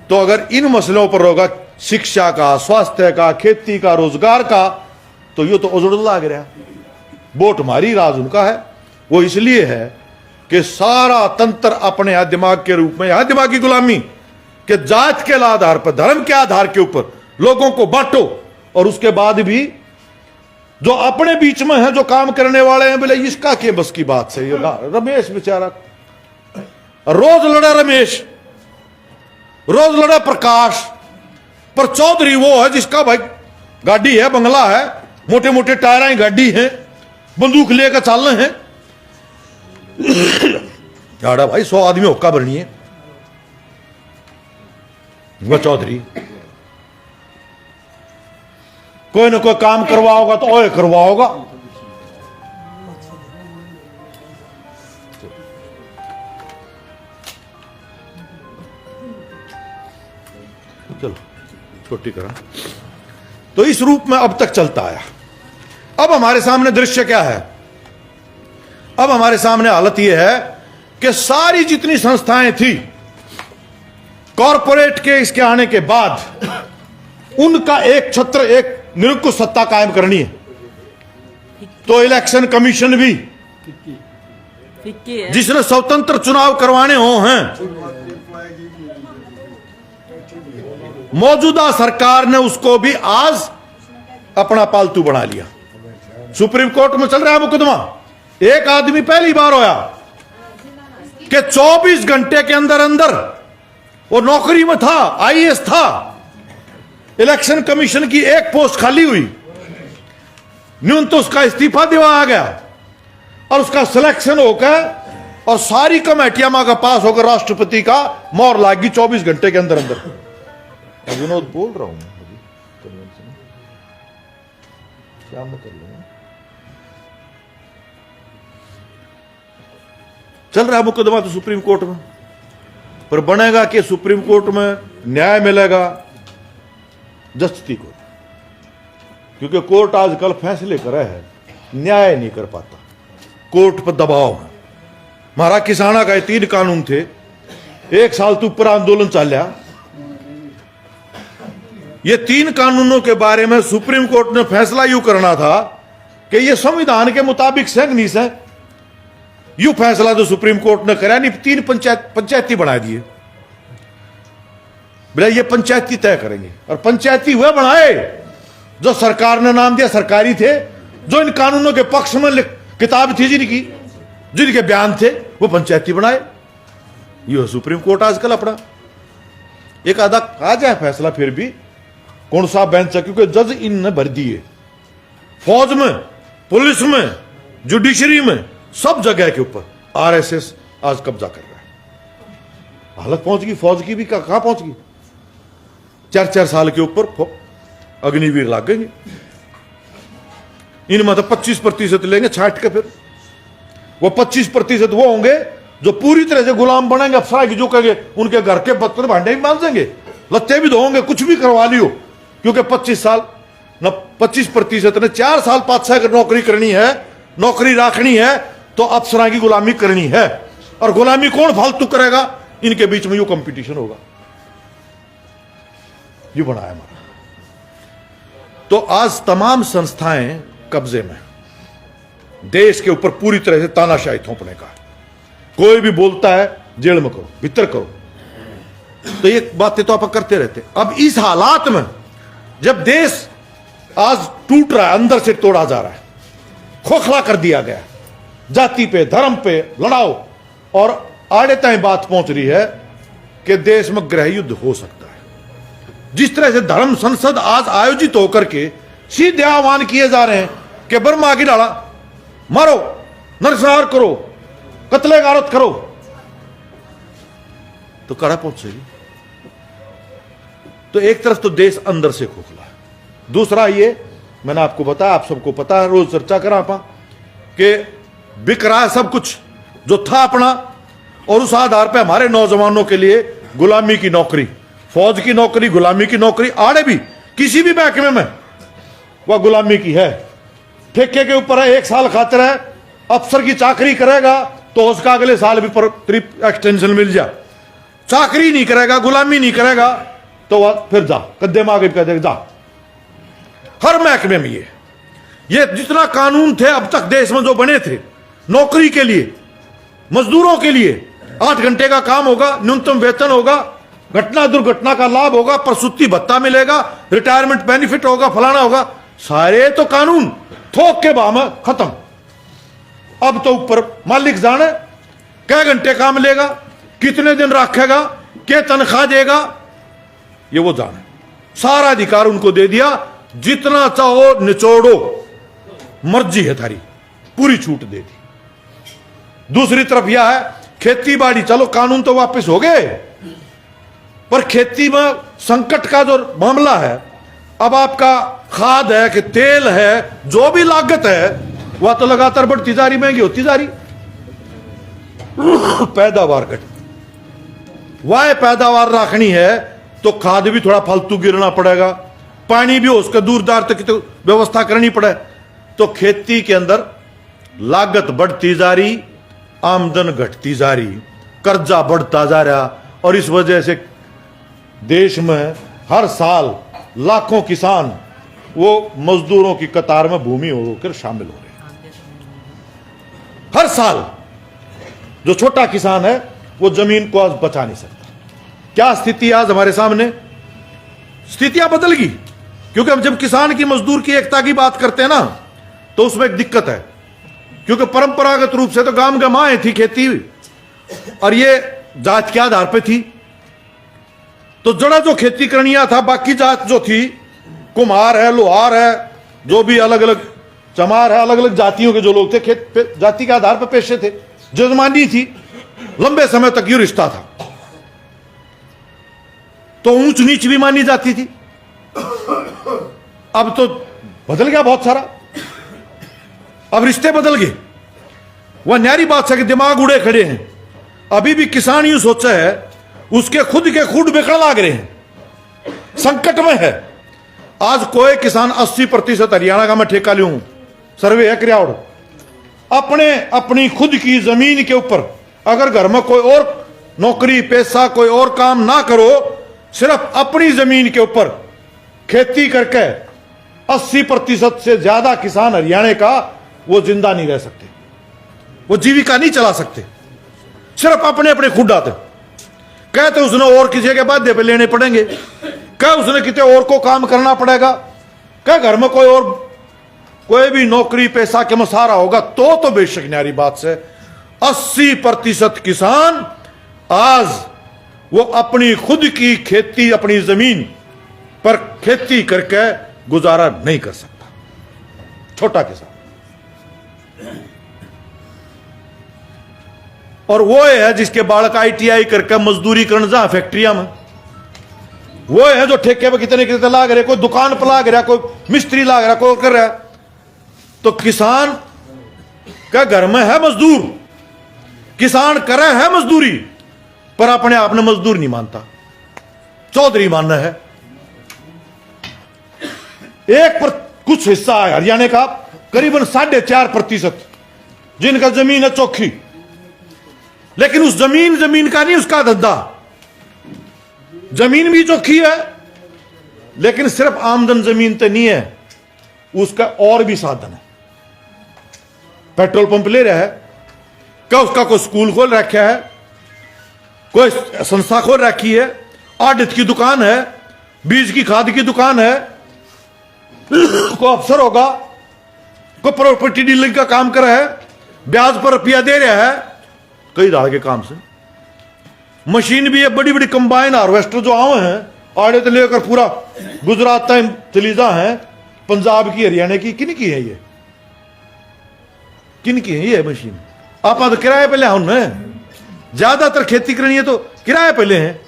तो अगर इन मसलों पर होगा, शिक्षा का, स्वास्थ्य का, खेती का, रोजगार का, तो ये तो उजड़ लाग रहा। वोट हमारी, राज उनका है। वो इसलिए है कि सारा तंत्र अपने यहां दिमाग के रूप में, यहां दिमागी गुलामी के जात के आधार पर, धर्म के आधार के ऊपर लोगों को बांटो। और उसके बाद भी जो अपने बीच में है, जो काम करने वाले हैं, बोले इसका क्या बस की बात सही है। रमेश बेचारा रोज लड़ा, रमेश रोज लड़ा प्रकाश, पर चौधरी वो है जिसका भाई गाड़ी है, बंगला है, मोटे मोटे टायर गाड़ी है, बंदूक लेकर चल रहे हैं। याड़ा भाई 100 आदमी होका भरनी है, वह चौधरी कोई ना कोई काम करवाओगा तो ओए करवाओगा। चलो छोटी करा। तो इस रूप में अब तक चलता आया। अब हमारे सामने दृश्य क्या है? अब हमारे सामने हालत यह है कि सारी जितनी संस्थाएं थी कॉरपोरेट के इसके आने के बाद, उनका एक छत्र, एक निरंकुश सत्ता कायम करनी है। तो इलेक्शन कमीशन भी जिसने स्वतंत्र चुनाव करवाने हो हैं, मौजूदा सरकार ने उसको भी आज अपना पालतू बना लिया। सुप्रीम कोर्ट में चल रहा है मुकदमा। एक आदमी पहली बार होया कि 24 घंटे के अंदर अंदर वो नौकरी में था, आईएएस था, इलेक्शन कमीशन की एक पोस्ट खाली हुई, न्यूनतम तो उसका इस्तीफा दिवाया गया और उसका सिलेक्शन होकर और सारी कमेटियां का पास होकर राष्ट्रपति का मोहर लागी 24 घंटे के अंदर अंदर। विनोद बोल रहा हूं शाम में कर लूंगा। चल रहा है मुकदमा तो सुप्रीम कोर्ट में, पर बनेगा कि सुप्रीम कोर्ट में न्याय मिलेगा जस्टिस को, क्योंकि कोर्ट आजकल फैसले कर रहा है, न्याय नहीं कर पाता, कोर्ट पर दबाव है। हमारा किसाना का 3 कानून थे, 1 साल तो ऊपर आंदोलन चल रहा, ये 3 कानूनों के बारे में सुप्रीम कोर्ट ने फैसला यूं करना था कि ये संविधान के मुताबिक से नहीं से, यूं फैसला तो सुप्रीम कोर्ट ने करा नहीं, 3 पंचायती बना दिए। बोले ये पंचायती तय करेंगे, और पंचायती हुए बनाए जो सरकार ने नाम दिया सरकारी थे, जो इन कानूनों के पक्ष में किताब थी जिनके बयान थे वो पंचायती बनाए। ये सुप्रीम कोर्ट आजकल अपना एक आधा आ जाए फैसला फिर भी कौन सा बेंच है, क्योंकि जज इनने भर दिए, फौज में, पुलिस में, जुडिशरी में, सब जगह के ऊपर आरएसएस आज कब्जा कर रहा है। हालत पहुंच गई फौज की भी, कहां पहुंच गई, 4-4 साल के ऊपर अग्निवीर लागेंगे इनमें तो 25% लेंगे छाट के, फिर वो 25% वो होंगे जो पूरी तरह से गुलाम बनेंगे, अफसरा की जो कहेंगे उनके घर के बर्तन भांडे भी मांजेंगे, लत्ते भी धोएंगे, कुछ भी करवा लियो, क्योंकि 25 साल न 25% ने 4 साल 5 साल की नौकरी करनी है, नौकरी रखनी है तो अफसरा की गुलामी करनी है। और गुलामी कौन फालतू करेगा, इनके बीच में यो कंपटीशन होगा, ये बनाया हमारा। तो आज तमाम संस्थाएं कब्जे में, देश के ऊपर पूरी तरह से तानाशाही थोपने का, कोई भी बोलता है जेल में करो, भीतर करो, तो ये बातें तो आप करते रहते। अब इस हालात में जब देश आज टूट रहा है, अंदर से तोड़ा जा रहा है, खोखला कर दिया गया, जाति पे धर्म पे लड़ाओ, और आड़े ताएं बात पहुंच रही है कि देश में गृह युद्ध हो सकता है। जिस तरह से धर्म संसद आज आयोजित होकर के सीधे आह्वान किए जा रहे हैं कि बर्मा की डाला मारो, नरसंहार करो, कत्ले गारत करो, तो कड़ा पहुंचेगी। तो एक तरफ तो देश अंदर से खोखला है, दूसरा ये मैंने आपको बताया, आप सबको पता है, रोज चर्चा करा आपा कि बिक रहा है सब कुछ जो था अपना, और उस आधार पे हमारे नौजवानों के लिए गुलामी की नौकरी, फौज की नौकरी, गुलामी की नौकरी, आड़े भी किसी भी महकमे में वह गुलामी की है। ठेके के ऊपर है, 1 साल खातिर है, अफसर की चाकरी करेगा तो उसका अगले साल भी पर एक्सटेंशन मिल जा, चाकरी नहीं करेगा, गुलामी नहीं करेगा तो वह फिर जा कद्दे मांगे कह देगा जा। हर महकमे में ये जितना कानून थे अब तक देश में जो बने थे नौकरी के लिए, मजदूरों के लिए, 8 घंटे का काम होगा, न्यूनतम वेतन होगा, घटना दुर्घटना का लाभ होगा, प्रसूति भत्ता मिलेगा, रिटायरमेंट बेनिफिट होगा, फलाना होगा, सारे तो कानून थोक के भाव में खत्म। अब तो ऊपर मालिक जाने क्या घंटे काम लेगा, कितने दिन रखेगा, क्या तनख्वाह देगा, ये वो जाने, सारा अधिकार उनको दे दिया, जितना चाहो निचोड़ो, मर्जी है थारी, पूरी छूट दे दी। दूसरी तरफ यह है खेती बाड़ी, चलो कानून तो वापस हो गए, पर खेती में संकट का जो मामला है, अब आपका खाद है कि तेल है, जो भी लागत है वह तो लगातार बढ़ती जा रही, महंगी होती जा रही, पैदावार घट, वह पैदावार रखनी है तो खाद भी थोड़ा फालतू गिरना पड़ेगा, पानी भी उसका दूरदार तक तो व्यवस्था करनी पड़े, तो खेती के अंदर लागत बढ़ती जा रही, आमदन घटती जा रही, कर्जा बढ़ता जा रहा, और इस वजह से देश में हर साल लाखों किसान वो मजदूरों की कतार में भूमि होकर शामिल हो रहे हैं। हर साल जो छोटा किसान है वो जमीन को आज बचा नहीं सकता। क्या स्थिति आज हमारे सामने, स्थितियां बदल गई, क्योंकि हम जब किसान की मजदूर की एकता की बात करते हैं ना तो उसमें एक दिक्कत है, क्योंकि परंपरागत रूप से तो गांव गमाएं थी खेती, और ये जात के आधार पे थी, तो जड़ा जो खेती करनिया था, बाकी जात जो थी, कुम्हार है, लोहार है, जो भी अलग अलग चमार है, अलग अलग जातियों के जो लोग थे, खेत जाति के आधार पर पेशे थे, जजमानी थी, लंबे समय तक ये रिश्ता था, तो ऊंच नीच भी मानी जाती थी। अब तो बदल गया बहुत सारा, अब रिश्ते बदल गए। वह न्यारी बात है कि दिमाग उड़े खड़े हैं, अभी भी किसान यूं सोचा है उसके खुद के खूड बिकड़ लाग रहे हैं, संकट में है। आज कोई किसान 80% हरियाणा का मैं ठेका लूं, सर्वे है क्रियाउड, अपने अपनी खुद की जमीन के ऊपर अगर घर में कोई और नौकरी पेशा कोई और काम ना करो, सिर्फ अपनी जमीन के ऊपर खेती करके 80% से ज्यादा किसान हरियाणा का वो जिंदा नहीं रह सकते, वो जीविका नहीं चला सकते, सिर्फ अपने अपने खुद आते। कहते उसने और किसी के बाध्य पे लेने पड़ेंगे, क्या उसने कितने और को काम करना पड़ेगा, क्या घर में कोई और कोई भी नौकरी पैसा के मसारा होगा तो बेशक न्यारी बात से 80% किसान आज वो अपनी खुद की खेती अपनी जमीन पर खेती करके गुजारा नहीं कर सकता, छोटा किसान। और वो है जिसके बालक ITI करके मजदूरी करने जा फैक्ट्रिया में, वो है जो ठेके पे कितने कितने लाग रहे, कोई दुकान पर लाग रहा, कोई मिस्त्री लाग रहा, कोई कर रहा है। तो किसान का घर में है मजदूर, किसान करे है मजदूरी, पर अपने आप ने मजदूर नहीं मानता, चौधरी मानना है। कुछ हिस्सा है हरियाणा का करीबन 4.5% जिनका जमीन है चौखी, लेकिन उस जमीन का नहीं उसका धंधा। जमीन भी चौखी है, लेकिन सिर्फ आमदन जमीन तो नहीं है, उसका और भी साधन है। पेट्रोल पंप ले रहा है, क्या उसका कोई स्कूल खोल रखा है, कोई संस्था खोल रखी है, आड़त की दुकान है, बीज की खाद की दुकान है, कोई अफसर होगा, कोई प्रॉपर्टी डीलिंग का काम कर रहा है, ब्याज पर रुपया दे रहा है, कई दाड़ के काम से। मशीन भी है, बड़ी बड़ी कंबाइन हार्वेस्टर जो आए हैं आड़े तो लेकर पूरा गुजरात तक चलीजा है, पंजाब की हरियाणा की, किन की है ये, किन की है ये मशीन? आप तो किराए पे ले आओ ना, ज्यादातर खेती करनी है तो किराए पे ले हैं,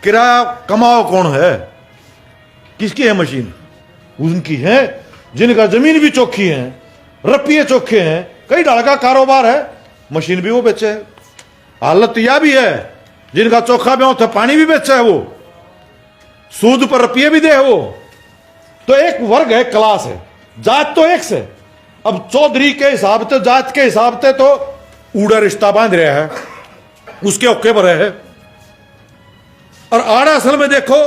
किराया कमाओ कौन है, किसकी है मशीन? उनकी है जिनका जमीन भी चौखी है, रुपये चौखे हैं, कई ढाल का कारोबार है, मशीन भी वो बेचे है। हालत यह भी है जिनका चौखा भी होता पानी भी बेचा है, वो सूद पर रुपये भी दे वो। तो एक वर्ग है, क्लास है, जात तो एक से। अब चौधरी के हिसाब से, जात के हिसाब से तो ऊड़ा रिश्ता बांध रहा है, उसके ओके पर है। और आड़ा असल में देखो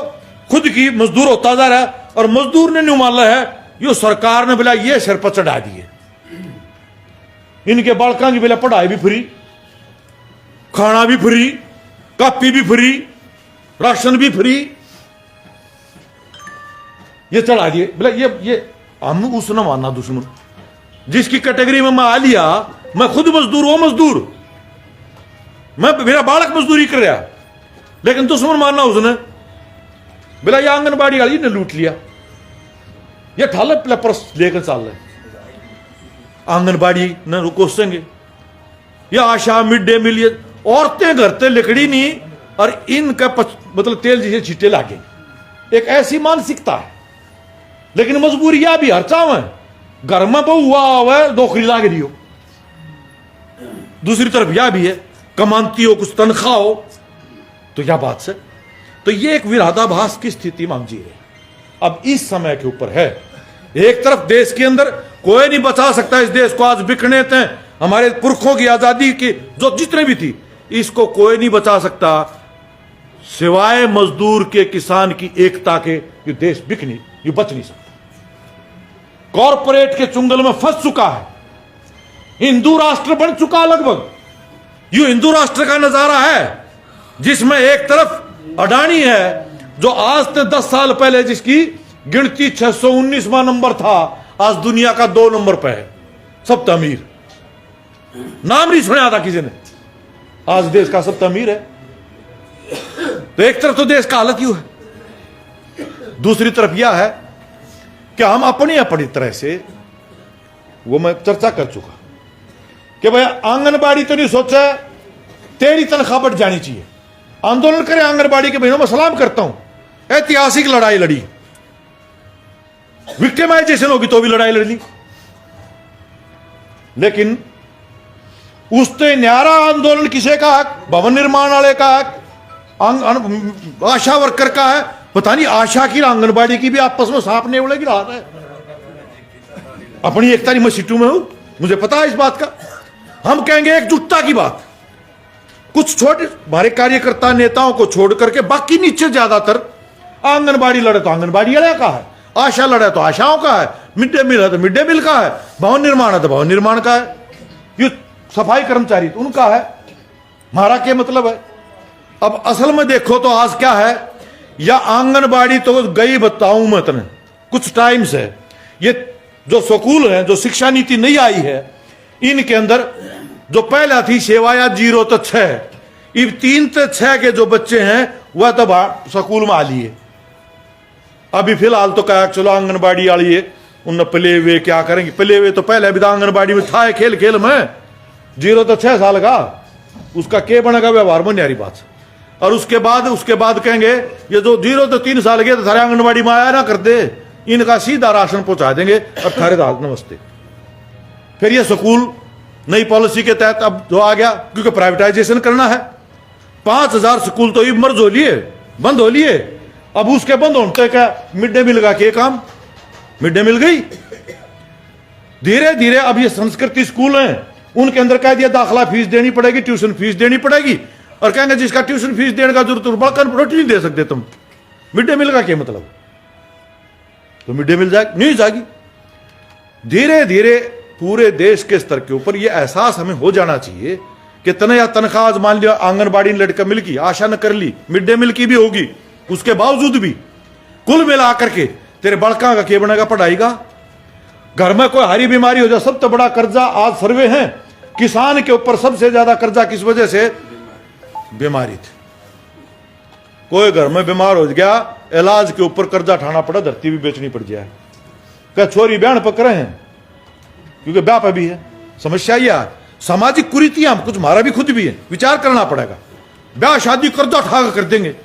खुद की मजदूर होता जा रहा है, और मजदूर ने नहीं माना है, यो सरकार ने बोला ये सिर पर चढ़ा दिए। इनके बालकों की बोला पढ़ाई भी फ्री, खाना भी फ्री, कापी भी फ्री, राशन भी फ्री, ये चढ़ा दिए। बोला ये हम उसने मानना दुश्मन, जिसकी कैटेगरी में मैं आ लिया, मैं खुद मजदूर, वो मजदूर, मैं मेरा बालक मजदूरी कर रहा, लेकिन दुश्मन मानना उसने। बोला ये आंगनबाड़ी वाली ने लूट लिया, ये ठाले प्लेपर्स लेकर चल रहे आंगनबाड़ी ने कोसेंगे, ये आशा मिड डे मील, ये औरतें घर ते लिकड़ी नहीं, और इनका मतलब तेल जैसे छीटे लागे, एक ऐसी मानसिकता है। लेकिन मजबूरी यह भी हर चाव है, घर में बहु हुआ है नौकरी लाग रही हो, दूसरी तरफ यह भी है कमाती हो, कुछ तनख्वाह हो, तो यह बात से तो ये एक विरोधाभास की स्थिति मान जी रहे। अब इस समय के ऊपर है, एक तरफ देश के अंदर कोई नहीं बचा सकता इस देश को, आज बिकने थे हमारे पुरखों की आजादी की जो जितने भी थी, इसको कोई नहीं बचा सकता सिवाय मजदूर के, किसान की एकता के। ये देश बिक नहीं, ये बच नहीं सकता, कॉरपोरेट के चुंगल में फंस चुका है, हिंदू राष्ट्र बन चुका लगभग। ये हिंदू राष्ट्र का नजारा है जिसमें एक तरफ अडानी है जो आज से 10 साल पहले जिसकी गिनती 619वां नंबर था, आज दुनिया का 2 नंबर पे है, सबसे अमीर, नाम नहीं सुना था किसी ने, आज देश का सबसे अमीर है। तो एक तरफ तो देश का हालत यूं है, दूसरी तरफ यह है कि हम अपनी तरह से, वो मैं चर्चा कर चुका कि भाई आंगनबाड़ी तो नहीं सोचा तेरी तनख्वाह बढ़ जानी चाहिए, आंदोलन करें आंगनबाड़ी के बहनों में सलाम करता हूं, ऐतिहासिक लड़ाई लड़ी, विक्टिमाइजेशन होगी तो भी लड़ाई लड़ी, लेकिन उससे न्यारा आंदोलन किसे का हक, भवन निर्माण वाले का हक, आशा वर्कर का है, पता नहीं आशा की आंगनबाड़ी की भी आपस में सांप नेवले की रात है। अपनी एकता नहीं, मैं सीटू में हूं, मुझे पता है इस बात का। हम कहेंगे एकजुटता की बात, कुछ छोटे हमारे कार्यकर्ता नेताओं को छोड़ करके बाकी नीचे ज्यादातर आंगनबाड़ी लड़े तो आंगनबाड़ी वाले का है, आशा लड़ा तो आशाओं का है, मिड डे मील है तो मिड डे मील का है, भवन निर्माण है तो भवन निर्माण का है, ये सफाई कर्मचारी तो उनका है, हमारा क्या मतलब है। अब असल में देखो तो आज क्या है, या आंगनबाड़ी तो गई बताऊं मैं तुम्हें कुछ टाइम से, ये जो स्कूल है, जो शिक्षा नीति नहीं आई है, इनके अंदर जो पहला थी सेवाया 0 से 6, अब 3 से 6 के जो बच्चे हैं वह तो स्कूल में आ लिए। अभी फिलहाल तो कहा चलो आंगनबाड़ी वाली है, उन प्ले वे क्या करेंगे, प्ले वे तो पहले अभी तो आंगनबाड़ी में था खेल खेल में, 0 से 6 साल का, उसका क्या बनेगा व्यवहार में न्यारी बात। और उसके बाद कहेंगे ये जो 0 से 3 साल के तो सारे आंगनबाड़ी में आया ना कर दे, इनका सीधा राशन पहुंचा देंगे और थारे दाल नमस्ते। फिर ये स्कूल नई पॉलिसी के तहत अब जो आ गया, क्योंकि प्राइवेटाइजेशन करना है, 5000 स्कूल तो ये मर्ज हो लिए, बंद हो लिए। अब उसके बंद होते क्या मिड डे मील का क्या काम, मिड डे मील गई। धीरे धीरे अब ये संस्कृति स्कूल हैं, उनके अंदर कह दिया दाखला फीस देनी पड़ेगी, ट्यूशन फीस देनी पड़ेगी, और कहेंगे जिसका ट्यूशन फीस देने का जरूरत बड़का रोटी नहीं दे सकते तुम, मिड डे मील का क्या मतलब, तो मिड डे मील जाएगी नहीं जाएगी। धीरे धीरे पूरे देश के स्तर के ऊपर यह एहसास हमें हो जाना चाहिए कि तनया तनख्वाह आज मान लिया आंगनबाड़ी लड़का मिल की आशा न कर ली, मिड डे मील की भी होगी, उसके बावजूद भी कुल मिला करके तेरे बड़का का क्या बनेगा पढ़ाई का। घर में कोई हरी बीमारी हो जाए, सबसे बड़ा कर्जा आज सर्वे है किसान के ऊपर सबसे ज्यादा कर्जा किस वजह से, बीमारी थी। कोई घर में बीमार हो गया, इलाज के ऊपर कर्जा उठाना पड़ा, धरती भी बेचनी पड़ जाए, क्या छोरी बहन पकड़े हैं क्योंकि ब्याह पे भी है। समस्या यह सामाजिक कुरीतियां कुछ हमारा भी खुद भी है, विचार करना पड़ेगा। ब्याह शादी कर्जा उठा कर देंगे,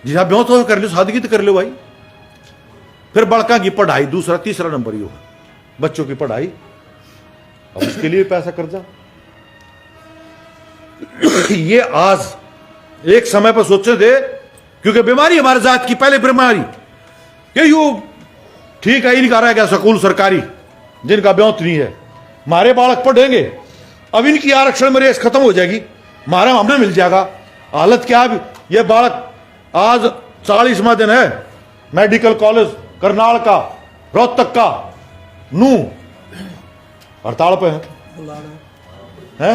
जिस ब्याह तो कर लो, शादी की तो कर लो भाई। फिर बड़का की पढ़ाई दूसरा तीसरा नंबर ही होगा, बच्चों की पढ़ाई, अब उसके लिए पैसा कर्जा। ये आज एक समय पर सोचे थे, क्योंकि बीमारी हमारे जात की पहले बीमारी कि यू ठीक है, इनका रह गया स्कूल सरकारी जिनका ब्योत नहीं है, हमारे बालक पढ़ेंगे, अब इनकी आरक्षण में रेस खत्म हो जाएगी, हमारा हमें मिल जाएगा। हालत क्या है, ये बालक आज 40वां दिन है, मेडिकल कॉलेज करनाल का, रोहतक का, नू हड़ताल पे है,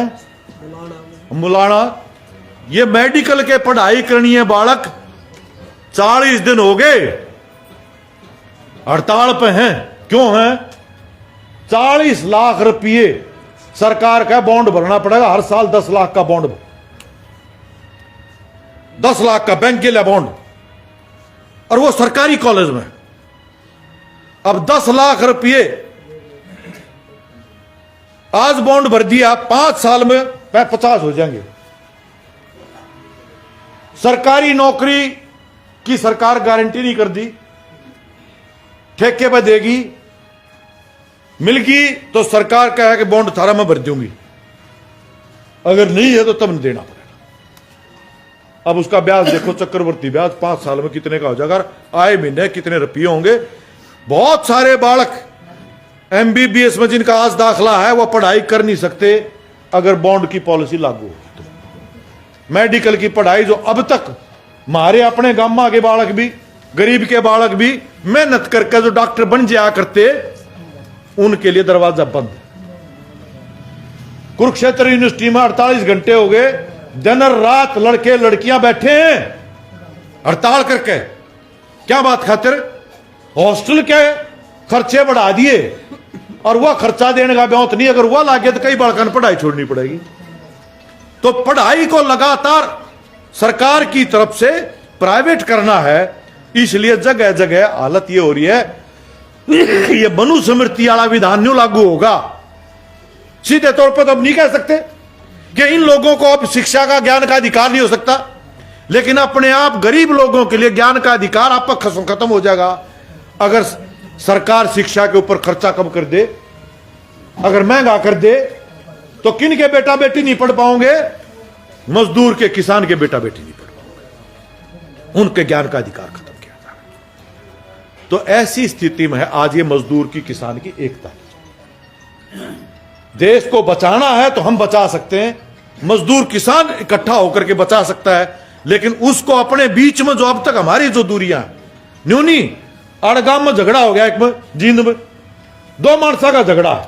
मुलाना, ये मेडिकल के पढ़ाई करनी है, बालक 40 दिन हो गए हड़ताल पे हैं। क्यों हैं? 40 लाख रुपये सरकार का बॉन्ड भरना पड़ेगा हर साल, 10 लाख का बॉन्ड, 10 लाख का बैंक के लिए बॉन्ड, और वो सरकारी कॉलेज में। अब 10 लाख रुपये आज बॉन्ड भर दिया, 5 साल में 50 हो जाएंगे। सरकारी नौकरी की सरकार गारंटी नहीं कर दी, ठेके पे देगी, मिल गई तो सरकार का है कि बॉन्ड 18 में भर दूंगी, अगर नहीं है तो तब देना पड़ेगा। अब उसका ब्याज देखो, चक्रवर्ती ब्याज 5 साल में कितने का हो जाएगा, आए महीने कितने रुपये होंगे। बहुत सारे बालक MBBS में जिनका आज दाखला है वो पढ़ाई कर नहीं सकते अगर बॉन्ड की पॉलिसी लागू हो तो। मेडिकल की पढ़ाई जो अब तक हमारे अपने गांव के बालक भी, गरीब के बालक भी मेहनत करके जो डॉक्टर बन जाया करते, उनके लिए दरवाजा बंद। कुरुक्षेत्र यूनिवर्सिटी में 48 घंटे हो गए, दिन और रात लड़के लड़कियां बैठे हैं हड़ताल करके। क्या बात खातिर? हॉस्टल के खर्चे बढ़ा दिए, और वह खर्चा देने का ब्योत नहीं, अगर वह लागे तो कई बालकों ने पढ़ाई छोड़नी पड़ेगी। तो पढ़ाई को लगातार सरकार की तरफ से प्राइवेट करना है, इसलिए जगह जगह हालत ये हो रही है, ये मनुस्मृति वाला विधान न्यू लागू होगा। सीधे तौर पर तो अब नहीं कह सकते कि इन लोगों को अब शिक्षा का, ज्ञान का अधिकार नहीं हो सकता, लेकिन अपने आप गरीब लोगों के लिए ज्ञान का अधिकार आप खत्म हो जाएगा अगर सरकार शिक्षा के ऊपर खर्चा कम कर दे। अगर महंगा कर दे तो किन के बेटा बेटी नहीं पढ़ पाओगे? मजदूर के, किसान के बेटा बेटी नहीं पढ़ पाओगे, उनके ज्ञान का अधिकार खत्म किया जा रहा है। तो ऐसी स्थिति में है आज ये मजदूर की, किसान की एकता। देश को बचाना है तो हम बचा सकते हैं, मजदूर किसान इकट्ठा होकर के बचा सकता है, लेकिन उसको अपने बीच में जो अब तक हमारी जो दूरियां न्यूनी, आड़गाम में झगड़ा हो गया, एक में जींद में दो मानसा का झगड़ा है,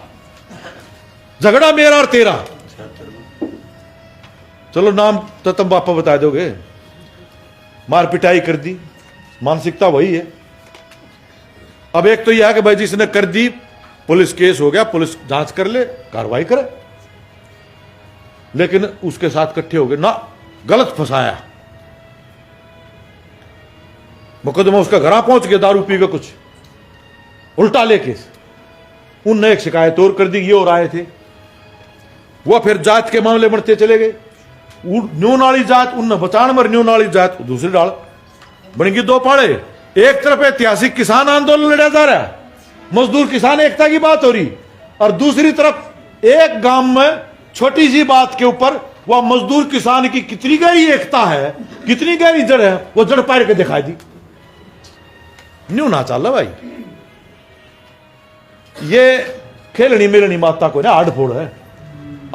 झगड़ा मेरा और तेरा, चलो नाम तो तुम पापा बता दोगे, मार पिटाई कर दी, मानसिकता वही है। अब एक तो यह है कि भाई जिसने कर दी पुलिस केस हो गया, पुलिस जांच कर ले, कार्रवाई करे, लेकिन उसके साथ इकट्ठे हो गए ना, गलत फंसाया, मुकदमा उसका घर पहुंच गया, दारू पी के कुछ उल्टा लेके, उनने एक शिकायत और कर दी, ये और आए थे, वह फिर जात के मामले बढ़ते चले गए, न्यू नाली जात उनने बचान मर, न्यू नाली जात दूसरी डाल बनेगी, दो पाड़े। एक तरफ ऐतिहासिक किसान आंदोलन लड़ा जा रहा है, मजदूर किसान एकता की बात हो रही, और दूसरी तरफ एक गांव में छोटी सी बात के ऊपर वह मजदूर किसान की कितनी गहरी एकता है, कितनी गहरी जड़ है, वो जड़ पाड़ के दिखाई दी। न्यू ना चल भाई, ये खेलनी मिलनी माता को ना आड़ फोड़ है।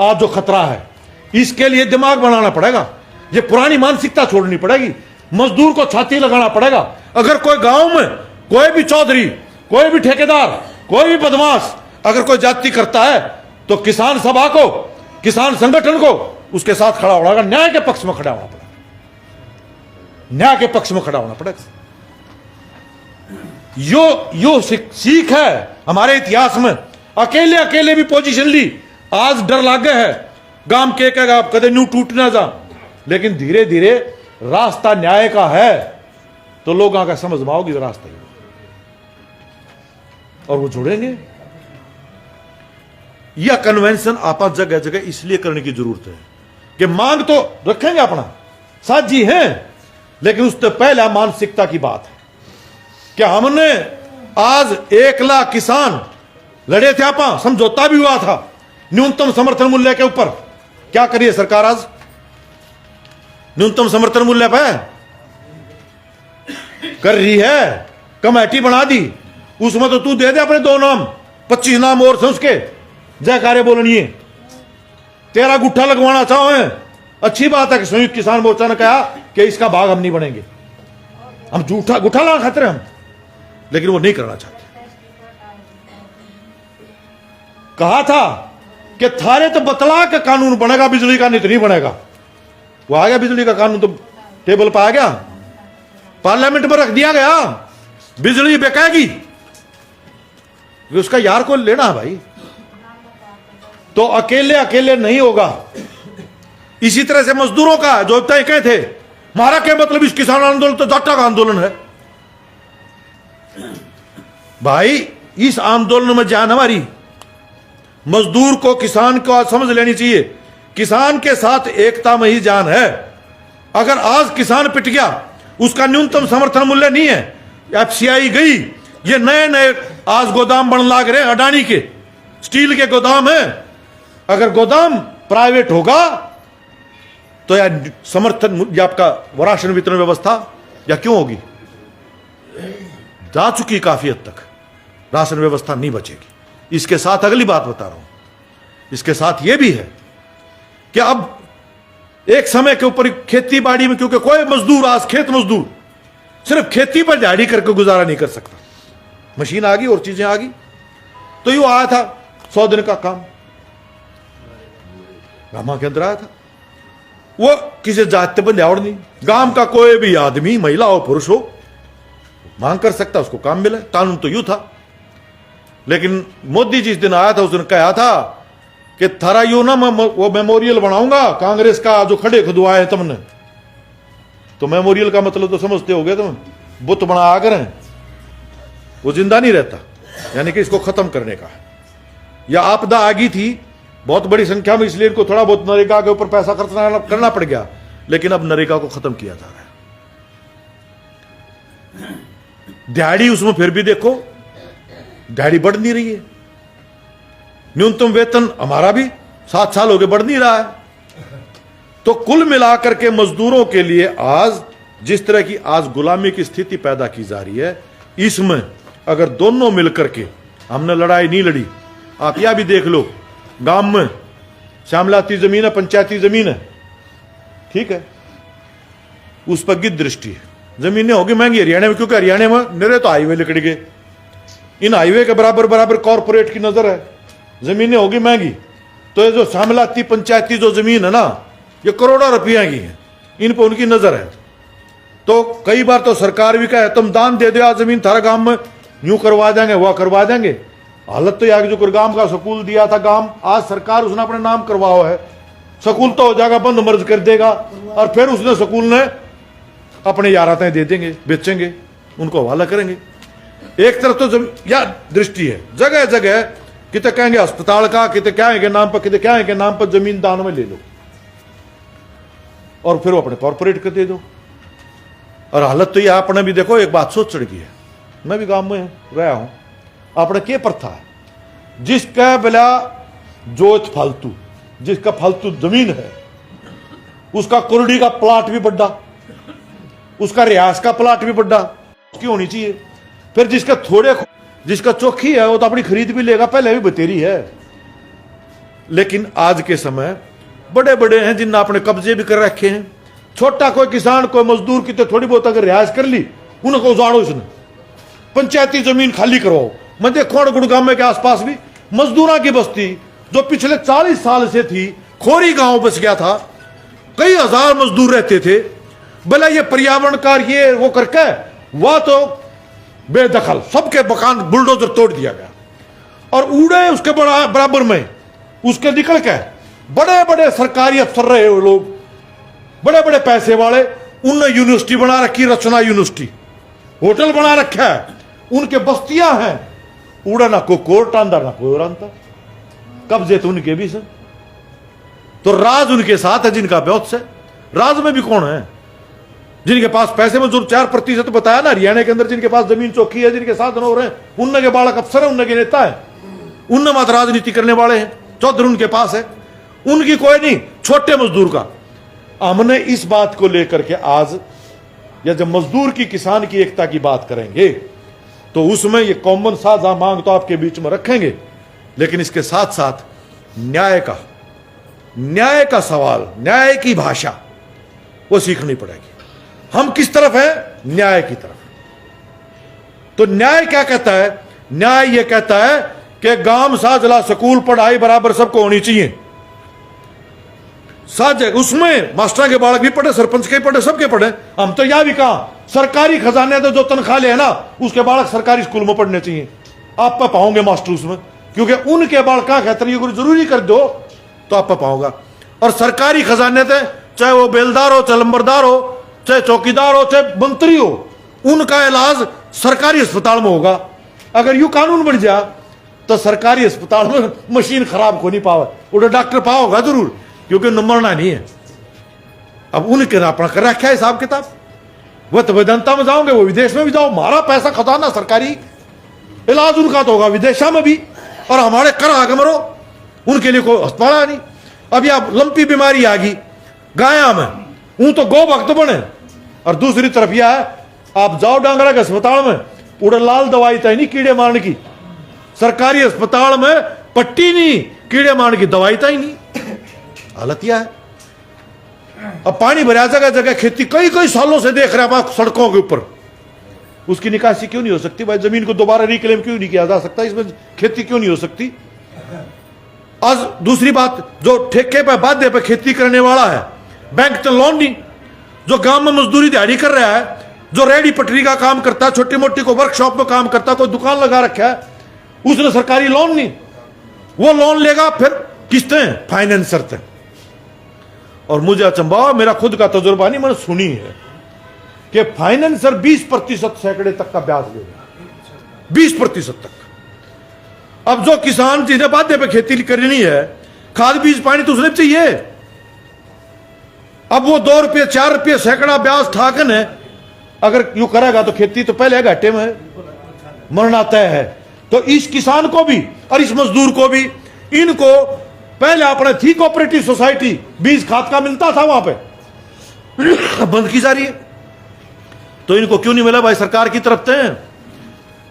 आज जो खतरा है इसके लिए दिमाग बनाना पड़ेगा, ये पुरानी मानसिकता छोड़नी पड़ेगी, मजदूर को छाती लगाना पड़ेगा। अगर कोई गांव में कोई भी चौधरी, कोई भी ठेकेदार, कोई भी बदमाश अगर कोई जाति करता है तो किसान सभा को, किसान संगठन को उसके साथ खड़ा होना, न्याय के पक्ष में खड़ा होना पड़ेगा, न्याय के पक्ष में खड़ा होना पड़ेगा। यो सीख है हमारे इतिहास में। अकेले अकेले भी पोजीशन ली, आज डर लागे है गांव के आप कदे न्यू टूट ना जा, लेकिन धीरे धीरे रास्ता न्याय का है तो लोग आकर समझ में आओगी रास्ता ही, और वो जुड़ेंगे। यह कन्वेंशन आपा जगह जगह इसलिए करने की जरूरत है कि मांग तो रखेंगे अपना, साझी हैं, लेकिन उससे पहले मानसिकता की बात है कि हमने आज 1 लाख किसान लड़े थे, आपा समझौता भी हुआ था न्यूनतम समर्थन मूल्य के ऊपर। क्या करिए सरकार आज न्यूनतम समर्थन मूल्य पे कर रही है, कमेटी बना दी, उसमें तो तू दे दे अपने 2 नाम, 25 नाम और से उसके जयकारे बोलनी है, तेरा गुट्ठा लगवाना चाहो है। अच्छी बात है कि संयुक्त किसान मोर्चा ने कहा कि इसका भाग हम नहीं बनेंगे, हम झूठा गुट्ठा लगा खाते हम, लेकिन वो नहीं करना चाहते। कहा था कि थारे तो बतला के कानून बनेगा बिजली का, नहीं तो नहीं बनेगा। वो आ गया बिजली का कानून, तो टेबल पर आ गया, पार्लियामेंट में रख दिया गया, बिजली बेचेगी, उसका यार को लेना है भाई, तो अकेले अकेले नहीं होगा। इसी तरह से मजदूरों का जो तय कहे थे, हमारा क्या मतलब इस किसान आंदोलन तो जाटा का आंदोलन है भाई, इस आंदोलन में जान हमारी मजदूर को, किसान को समझ लेनी चाहिए, किसान के साथ एकता में ही जान है। अगर आज किसान पिट गया, उसका न्यूनतम समर्थन मूल्य नहीं है, एफसीआई गई, ये नए नए आज गोदाम बन लाग रहे, अडानी के स्टील के गोदाम है, अगर गोदाम प्राइवेट होगा तो यार समर्थन या आपका राशन वितरण व्यवस्था या क्यों होगी, जा चुकी काफी हद तक, राशन व्यवस्था नहीं बचेगी। इसके साथ अगली बात बता रहा हूं, इसके साथ यह भी है कि अब एक समय के ऊपर खेती बाड़ी में, क्योंकि कोई मजदूर आज खेत मजदूर सिर्फ खेती पर दिहाड़ी करके गुजारा नहीं कर सकता, मशीन आ गई और चीजें आ गई, तो यूं आया था 100 दिन का काम गामा के अंदर आया था, वो किसी जाति पर न्यावड़ नहीं, गांव का कोई भी आदमी, महिला हो पुरुष हो, मांग कर सकता, उसको काम मिले, कानून तो यूं था। लेकिन मोदी जिस दिन आया था उस दिन कहा था कि थारा यू ना मैं वो मेमोरियल बनाऊंगा कांग्रेस का, जो खड़े खुदवाए हैं तुमने, तो मेमोरियल का मतलब तो समझते होगे तुम, बुत बना आकर हैं, वो जिंदा नहीं रहता, यानी कि इसको खत्म करने का। या आपदा आ गई थी बहुत बड़ी संख्या में, इसलिए इनको थोड़ा बहुत नरेगा के ऊपर पैसा खर्च करना पड़ गया, लेकिन अब नरेगा को खत्म किया जा रहा है। दिहाड़ी उसमें फिर भी देखो दिहाड़ी बढ़ नहीं रही है, न्यूनतम वेतन हमारा भी 7 साल हो गए बढ़ नहीं रहा है। तो कुल मिलाकर के मजदूरों के लिए आज जिस तरह की आज गुलामी की स्थिति पैदा की जा रही है, इसमें अगर दोनों मिलकर के, हमने लड़ाई नहीं लड़ी, आप यह भी देख लो, गांव में श्यामलाती जमीन है, पंचायती जमीन है, ठीक है, उस पर गिद्ध दृष्टि है, जमीनें होगी महंगी हरियाणा में, क्योंकि हरियाणा में मेरे तो हाईवे लिकड़ गए, इन हाईवे के बराबर बराबर कॉरपोरेट की नजर है, जमीनें होगी महंगी। तो ये जो शामिलाती पंचायती जो जमीन है ना, ये करोड़ों रुपया की है, इन पर उनकी नजर है। तो कई बार तो सरकार भी कहे तुम दान दे दो जमीन, थारा गांव में यूं करवा देंगे वह करवा देंगे। हालत तो यार, जो गांव का स्कूल दिया था गांव, आज सरकार उसने अपने नाम करवाओ है, स्कूल तो हो जाएगा बंद, मर्ज कर देगा, और फिर उसने स्कूल ने अपने यारातें दे देंगे, बेचेंगे, उनको हवाला करेंगे। एक तरफ तो या दृष्टि है, जगह जगह कितने कहेंगे अस्पताल का, कितने क्या है के नाम पर, कितने क्या है के नाम पर जमीन दान में ले लो और फिर वो अपने कॉर्पोरेट को दे दो। और हालत तो ये आपने भी देखो, एक बात सोच चढ़ी है, मैं भी गांव में रहा हूं, आपने क्या प्रथा है, जिसका बिला जोत फालतू, जिसका फालतू जमीन है, उसका कुरडी का प्लाट भी बड़ा, उसका रियास का प्लाट भी बड़ा, उसकी होनी चाहिए। फिर जिसका थोड़े, जिसका चौखी है वो तो अपनी खरीद भी लेगा, पहले भी बतेरी है। लेकिन आज के समय बड़े बड़े हैं जिनने अपने कब्जे भी कर रखे हैं। छोटा कोई किसान, कोई मजदूर की तो थोड़ी बहुत अगर रियाज कर ली, उनको उजाड़ो, इसने पंचायती जमीन खाली करवाओ। मैं देखो गुड़गांव के आसपास भी मजदूरों की बस्ती जो पिछले 40 साल से थी, खोरी गांव बस गया था, कई हजार मजदूर रहते थे। भला ये पर्यावरण कार्य वो करके वह तो बेदखल, सबके मकान बुलडोजर तोड़ दिया गया, और उड़े उसके बराबर में उसके निकल के बड़े बड़े सरकारी अफसर रहे वो लोग, बड़े बड़े पैसे वाले, उनने यूनिवर्सिटी बना रखी, रचना यूनिवर्सिटी, होटल बना रखा है, उनके बस्तियां हैं, उड़ा ना कोई कोर्ट आंदा ना कोई और आंदा, कब्जे तो उनके भी से। तो राज उनके साथ है जिनका बहुत से, राज में भी कौन है, जिनके पास पैसे में जो 4% तो बताया ना हरियाणा के अंदर, जिनके पास जमीन चौकी है, जिनके साधन हो रहे हैं, उनके बालक अफसर है, उनके नेता है, उनने मात्र राजनीति करने वाले हैं, चौधरी उनके पास है, उनकी कोई नहीं, छोटे मजदूर का। हमने इस बात को लेकर के आज, या जब मजदूर की किसान की एकता की बात करेंगे तो उसमें ये कॉमन साझा मांग तो आपके बीच में रखेंगे, लेकिन इसके साथ साथ न्याय का सवाल, न्याय की भाषा वो सीखनी पड़ेगी। हम किस तरफ हैं? न्याय की तरफ। तो न्याय क्या कहता है? न्याय ये कहता है कि गांव साजला स्कूल पढ़ाई बराबर सबको होनी चाहिए, साझे उसमें मास्टर के बालक भी पढ़े, सरपंच के पढ़े, सबके पढ़े। हम तो यह भी कहा सरकारी खजाने तो जो तनख्वाह ले है ना, उसके बालक सरकारी स्कूल में पढ़ने चाहिए, आप पे पाओगे मास्टर उसमें, क्योंकि उनके बालक का खतरे जरूरी कर दो तो आप पे पाओगा। और सरकारी खजाने थे, चाहे वो बेलदार हो, चाहे लंबरदार हो, चाहे चौकीदार हो, चाहे मंत्री हो, उनका इलाज सरकारी अस्पताल में होगा। अगर यूं कानून बन जा तो सरकारी अस्पताल में मशीन खराब हो नहीं पावे, उधर डॉक्टर पाओगा जरूर, क्योंकि मरना नहीं है। अब उनके अपना कर रखा है हिसाब किताब, वह तो वेदांता में जाओगे, वो विदेश में भी जाओ, हमारा पैसा खजाना सरकारी, इलाज उनका तो होगा विदेशा में भी, और हमारे कर आगे मरो, उनके लिए कोई अस्पताल नहीं। अब यह लंपी बीमारी आ गई गाया में, ऊं तो गो भक्त बने, और दूसरी तरफ यह है आप जाओ डांगरा के अस्पताल में, उड़े लाल दवाई तय नहीं कीड़े मारने की, सरकारी अस्पताल में पट्टी नहीं, कीड़े मारने की दवाई तय नहीं। हालत यह है। अब पानी भरा जगह जगह खेती, कई सालों से देख रहे हैं आप सड़कों के ऊपर, उसकी निकासी क्यों नहीं हो सकती? भाई जमीन को दोबारा रिक्लेम क्यों नहीं किया जा सकता? इसमें खेती क्यों नहीं हो सकती? आज दूसरी बात, जो ठेके पे बाध्य पे खेती करने वाला है, बैंक तो लोन नहीं, जो गांव में मजदूरी दिहाड़ी कर रहा है, जो रेडी पटरी का काम करता है, छोटी मोटी को वर्कशॉप में काम करता है, कोई दुकान लगा रखा है, उसने सरकारी लोन नहीं, वो लोन लेगा फिर किस्तें फाइनेंसर थे। और मुझे अचंभा, मेरा खुद का तजुर्बा नहीं, मैंने सुनी है कि फाइनेंसर 20% सैकड़े तक का ब्याज लेगा, 20% तक। अब जो किसान जिन्हें बाध्य पे खेती करनी है, खाद बीज पानी तो उसने चाहिए, अब वो 2 रुपये 4 रुपये सैकड़ा ब्याज ठाकन है, अगर यूं करेगा तो खेती तो पहले घाटे में है, मरना तय है। तो इस किसान को भी और इस मजदूर को भी, इनको पहले अपने थी कोऑपरेटिव सोसाइटी, बीज खाद का मिलता था वहां पे, बंद की जा रही है। तो इनको क्यों नहीं मिला भाई? सरकार की तरफ से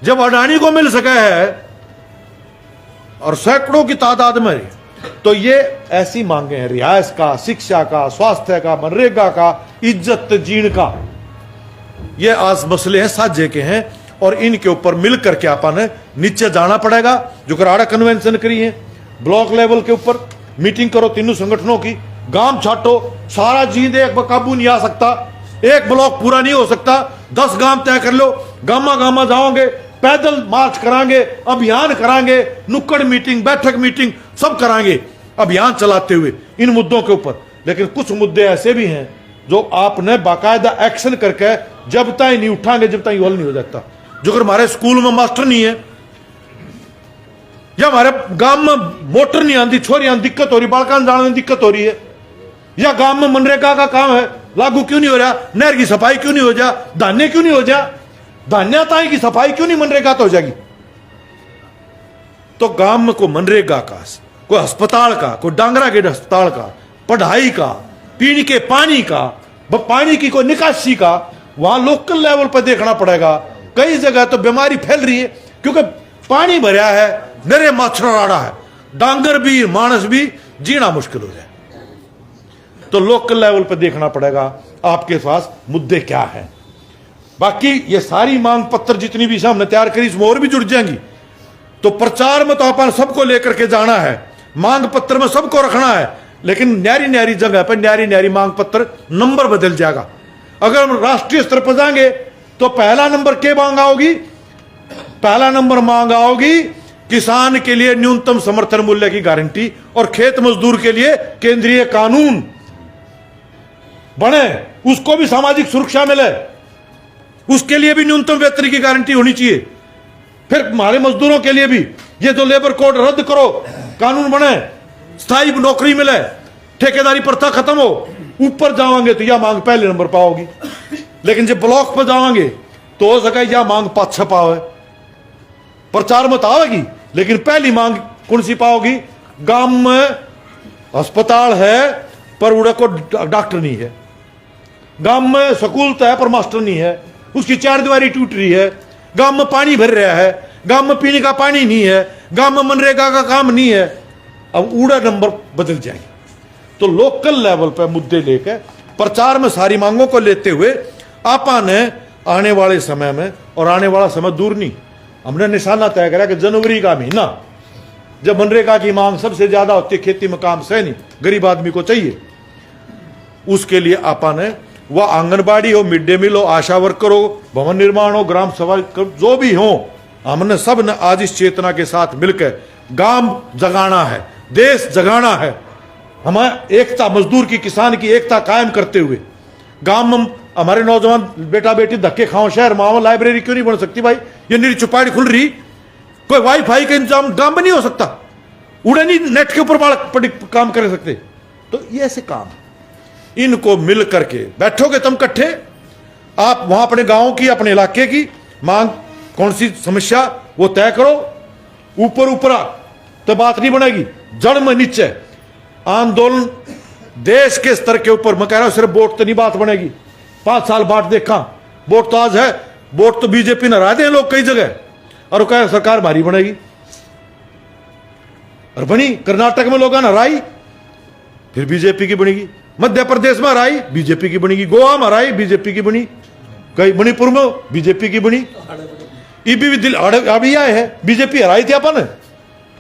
जब अडानी को मिल सका है और सैकड़ों की तादाद में, तो ये ऐसी मांगे हैं रियायत का, शिक्षा का, स्वास्थ्य का, मनरेगा का, इज्जत जीण का, ये आज मसले हैं साझे के हैं और इनके ऊपर मिल करके अपन नीचे जाना पड़ेगा। जो कराड़ा कन्वेंशन करी है, ब्लॉक लेवल के ऊपर मीटिंग करो तीनों संगठनों की, गांव छाटो, सारा जींद एक काबू नहीं आ सकता, एक ब्लॉक पूरा नहीं हो सकता, 10 गांव तय कर लो, गामा गामा जाओगे, पैदल मार्च करांगे, अभियान करांगे, नुक्कड़ मीटिंग, बैठक मीटिंग सब करांगे अभियान चलाते हुए इन मुद्दों के ऊपर। लेकिन कुछ मुद्दे ऐसे भी हैं जो आपने बाकायदा एक्शन करके जब तक नहीं उठाएंगे जब तक हल नहीं हो जाता। जो अगर हमारे स्कूल में मास्टर नहीं है या हमारे गांव में मोटर नहीं आती, छोरियां दिक्कत हो रही, बालकान जाने में दिक्कत हो रही है, या गांव में मनरेगा का काम है लागू क्यों नहीं हो रहा, नहर की सफाई क्यों नहीं हो जा, धान्य क्यों नहीं हो जा, धान्य ताई की सफाई क्यों नहीं मनरेगा तो हो जाएगी। तो गांव में कोई मनरेगा का, कोई अस्पताल का, कोई डांगरा के अस्पताल का, पढ़ाई का, पीने के पानी का, पानी की कोई निकासी का, वहां लोकल लेवल पर देखना पड़ेगा। कई जगह तो बीमारी फैल रही है क्योंकि पानी भरा है, नरे मच्छर आड़ा है, डांगर भी मानस भी जीना मुश्किल हो जाए। तो लोकल लेवल पर देखना पड़ेगा आपके पास मुद्दे क्या हैं। बाकी ये सारी मांग पत्र जितनी भी हमने तैयार करी इसमें और भी जुड़ जाएंगी। तो प्रचार में तो अपन सबको लेकर के जाना है, मांग पत्र में सबको रखना है, लेकिन न्यारी न्यारी जगह पर न्यारी न्यारी मांग पत्र नंबर बदल जाएगा। अगर हम राष्ट्रीय स्तर पर जाएंगे तो पहला नंबर क्या मांग आओगी, पहला नंबर मांग आओगी किसान के लिए न्यूनतम समर्थन मूल्य की गारंटी और खेत मजदूर के लिए केंद्रीय कानून बने, उसको भी सामाजिक सुरक्षा मिले, उसके लिए भी न्यूनतम वेतन की गारंटी होनी चाहिए। फिर हमारे मजदूरों के लिए भी ये जो लेबर कोड रद्द करो, कानून बने, स्थायी नौकरी मिले, ठेकेदारी प्रथा खत्म हो। ऊपर जाओगे तो यह मांग पहले नंबर पाओगी, लेकिन जब ब्लॉक पर जाओगे तो हो सके यह मांग 5-6 पाओ है। प्रचार में तो आएगी लेकिन पहली मांग कौन सी पाओगी, गांव में अस्पताल है पर उड़ा को डॉक्टर नहीं है, गांव में स्कूल तो है पर मास्टर नहीं है, उसकी 4 दीवारी टूट रही है, गांव में पानी भर रहा है, गांव में पीने का पानी नहीं है, गांव में मनरेगा का काम नहीं है। अब उड़ा नंबर बदल जाएंगे। तो लोकल लेवल पर मुद्दे लेकर प्रचार में सारी मांगों को लेते हुए आपा ने आने वाले समय में, और आने वाला समय दूर नहीं, हमने निशाना तय करा कि जनवरी का महीना जब मनरेगा की मांग सबसे ज्यादा होती है, खेती में काम से नहीं गरीब आदमी को चाहिए, उसके लिए आपा ने वह आंगनबाड़ी हो, मिड डे मील हो, आशा वर्कर हो, भवन निर्माण हो, ग्राम सभा जो भी हो, हमने सब ने आज इस चेतना के साथ मिलकर गांव जगाना है, देश जगाना है। हमें एकता, मजदूर की किसान की एकता कायम करते हुए गांव में हमारे नौजवान बेटा बेटी धक्के खाओ, शहर में लाइब्रेरी क्यों नहीं बन सकती भाई, ये निरी चुपाड़ी खुल रही, कोई वाईफाई का इंतजाम गांव में नहीं हो सकता, उड़े नहीं नेट के ऊपर काम कर सकते। तो ये ऐसे काम इनको मिल करके बैठोगे तुम इकट्ठे, आप वहां अपने गांव की, अपने इलाके की मांग कौन सी समस्या वो तय करो, ऊपर ऊपर तो बात नहीं बनेगी, जड़ में नीचे आंदोलन देश के स्तर के ऊपर। मैं कह रहा हूं सिर्फ वोट तो नहीं बात बनेगी, 5 साल बाद देखा, वोट तो आज है, वोट तो बीजेपी ने हरा दे लोग कई जगह, और कह सरकार भारी बनेगी, और बनी कर्नाटक में लोगों ने हराई फिर बीजेपी की बनेगी, मध्य प्रदेश में हराई बीजेपी की बनेगी, गोवा में हराई बीजेपी की बनी, कई मणिपुर में बीजेपी की बनी, अभी आए है बीजेपी हराई थी अपन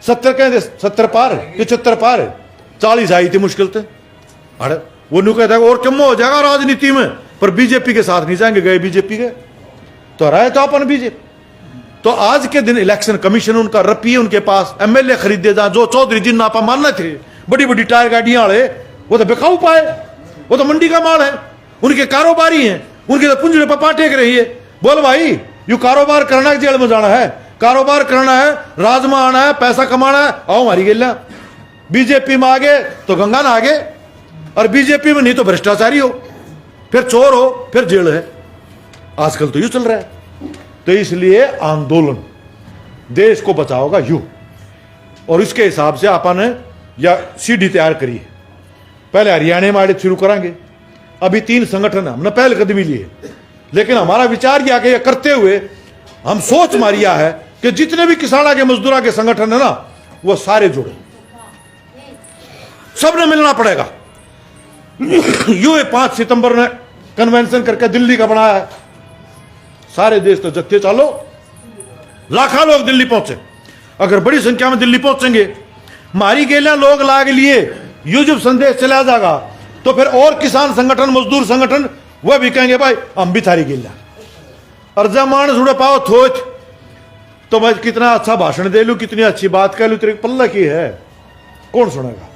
70 पार 75 पार 40 आई थी मुश्किल से। अरे वो नु कहता है और कम हो जाएगा राजनीति में, पर बीजेपी के साथ नहीं जाएंगे, गए बीजेपी के तो हराए तो अपन बीजेपी। तो आज के दिन इलेक्शन कमीशन उनका रपी उनके पास, एमएलए खरीदे जा, जो चौधरी जिन्ना आपा मानना थे, बड़ी बड़ी टायर गाड़ियां वाले, वो तो बिकाऊ पाए, वो तो मंडी का माल है, उनके कारोबारी हैं, उनके तो पुंजड़े पर पाटे रही है। बोल भाई यू कारोबार करना है, जेल में जाना है, कारोबार करना है, राज में आना है, पैसा कमाना है, आओ हमारी गेला। बीजेपी में आगे तो गंगा ना आगे, और बीजेपी में नहीं तो भ्रष्टाचारी हो, फिर चोर हो, फिर जेल है। आजकल तो यू चल रहा है। तो इसलिए आंदोलन देश को बचाओगा यू, और इसके हिसाब से आपने या सीढ़ी तैयार करी है। पहले हरियाणा में आड़े शुरू करांगे, अभी 3 संगठन हमने पहल कदमी लिए, लेकिन हमारा विचार यह आगे करते हुए हम सोच मारिया है कि जितने भी किसाना के मजदूरा के संगठन है ना, वो सारे जुड़े, सबने मिलना पड़ेगा। यू 5 सितंबर ने कन्वेंशन करके दिल्ली का बनाया है, सारे देश तो जत्थे चालो, लाखों लोग दिल्ली पहुंचे। अगर बड़ी संख्या में दिल्ली पहुंचेंगे, मारी गेलियां लोग लाग लिए, यू जब संदेश चला जाएगा तो फिर और किसान संगठन, मजदूर संगठन वह भी कहेंगे भाई हम भी थारी गेलियां। और जब मानस उड़े पाओ थोच तो मैं कितना अच्छा भाषण दे लूं, कितनी अच्छी बात कह लूं, तेरे पल्ले की है, कौन सुनेगा।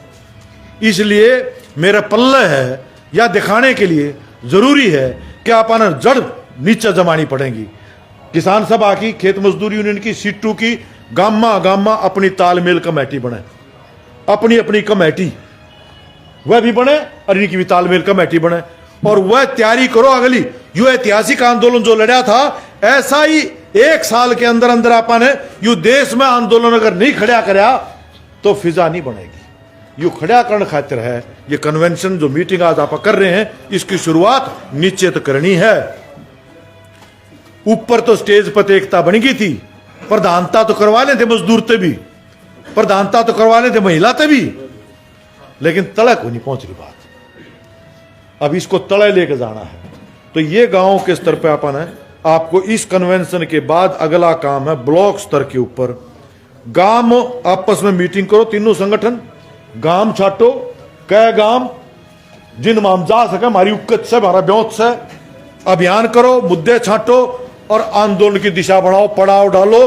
इसलिए मेरा पल्ले है या दिखाने के लिए जरूरी है कि अपन जड़ नीचे जमानी पड़ेगी। किसान सभा की, खेत मजदूर यूनियन की, सीटू की, गामा गामा अपनी तालमेल कमेटी बने, अपनी अपनी कमेटी वह भी बने और इनकी भी तालमेल कमेटी बने, और वह तैयारी करो अगली। यू ऐतिहासिक आंदोलन जो लड़ा था, ऐसा ही 1 साल के अंदर अंदर अपन यू देश में आंदोलन अगर नहीं खड़ा कराया तो फिजा नहीं बनेगी। यू खड़ा करने खातिर है ये कन्वेंशन जो मीटिंग आज आप कर रहे हैं, इसकी शुरुआत नीचे तो करनी है। ऊपर तो स्टेज पर एकता बन गई थी, प्रधानता तो करवा लेते मजदूर ते भी, प्रधानता तो करवा लेते महिला ते भी, लेकिन तले को नहीं पहुंच रही बात। अब इसको तले लेके जाना है। तो ये गांव के स्तर पे अपन है, आपको इस कन्वेंशन के बाद अगला काम है ब्लॉक स्तर के ऊपर। गांव आपस में मीटिंग करो, तीनों संगठन गांव छाटो, कह गांव जिनमें हम जा सके, हमारी उक्कत से, हमारा ब्योत से अभियान करो, मुद्दे छाटो और आंदोलन की दिशा बढ़ाओ, पड़ाव डालो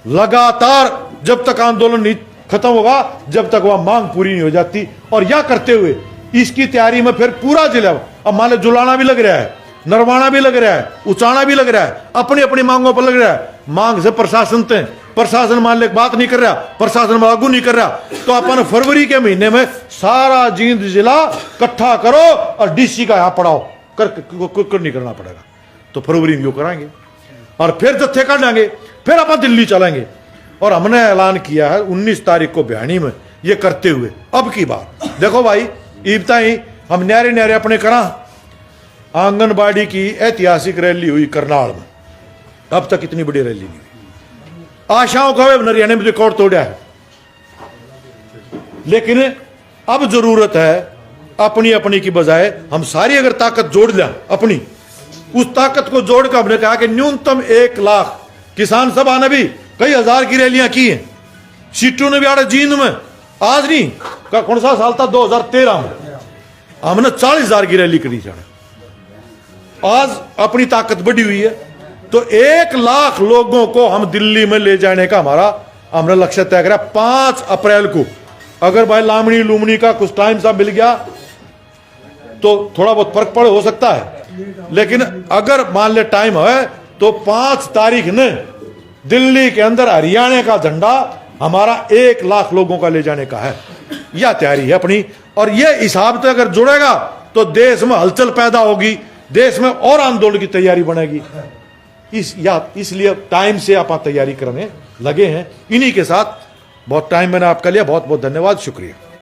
लगातार, जब तक आंदोलन नहीं खत्म होगा, जब तक वह मांग पूरी नहीं हो जाती। और यह करते हुए इसकी तैयारी में फिर पूरा जिला, अब मान लो जुलाना भी लग रहा है, नरवाना भी लग रहा है, उचाना भी लग रहा है, अपनी अपनी मांगों पर लग रहा है। मांग से प्रशासन ते, प्रशासन मान ले बात नहीं कर रहा, प्रशासन लागू नहीं कर रहा, तो अपन फरवरी के महीने में सारा जींद जिला इकट्ठा करो और डीसी का यहां पढ़ाओ, कर नहीं करना पड़ेगा। तो फरवरी में यो कराएंगे और फिर जत्थे कर लेंगे, फिर अपन दिल्ली चलेंगे। और हमने ऐलान किया है 19 तारीख को बयानी में ये करते हुए। अब की बात देखो भाई, ईबता ही हम न्यारे न्यारे अपने करा। आंगनबाड़ी की ऐतिहासिक रैली हुई करनाल में, अब तक इतनी बड़ी रैली नहीं हुई। आशाओं का हरियाणा में रिकॉर्ड तोड़ा है, लेकिन अब जरूरत है अपनी अपनी की बजाय हम सारी अगर ताकत जोड़ लें, अपनी उस ताकत को जोड़कर हमने कहा कि न्यूनतम 1 लाख, किसान सभा ने भी कई हजार की रैलियां की हैं, सीटू ने भी आड़े जींद में, आज नहीं कौन सा साल था 2013 में हमने 40,000 की रैली करी जाने। आज अपनी ताकत बढ़ी हुई है, तो 1 लाख लोगों को हम दिल्ली में ले जाने का हमारा हमने लक्ष्य तय करा। 5 अप्रैल को अगर भाई लामणी लुमनी का कुछ टाइम सा मिल गया तो थोड़ा बहुत फर्क पड़ हो सकता है, लेकिन अगर मान ले टाइम है तो 5 तारीख ने दिल्ली के अंदर हरियाणा का झंडा हमारा 1 लाख लोगों का ले जाने का है। यह तैयारी है अपनी, और यह हिसाब से अगर जुड़ेगा तो देश में हलचल पैदा होगी, देश में और आंदोलन की तैयारी बनेगी। इसलिए टाइम से आप तैयारी करने लगे हैं। इन्हीं के साथ बहुत टाइम मैंने आपका लिया, बहुत बहुत धन्यवाद, शुक्रिया।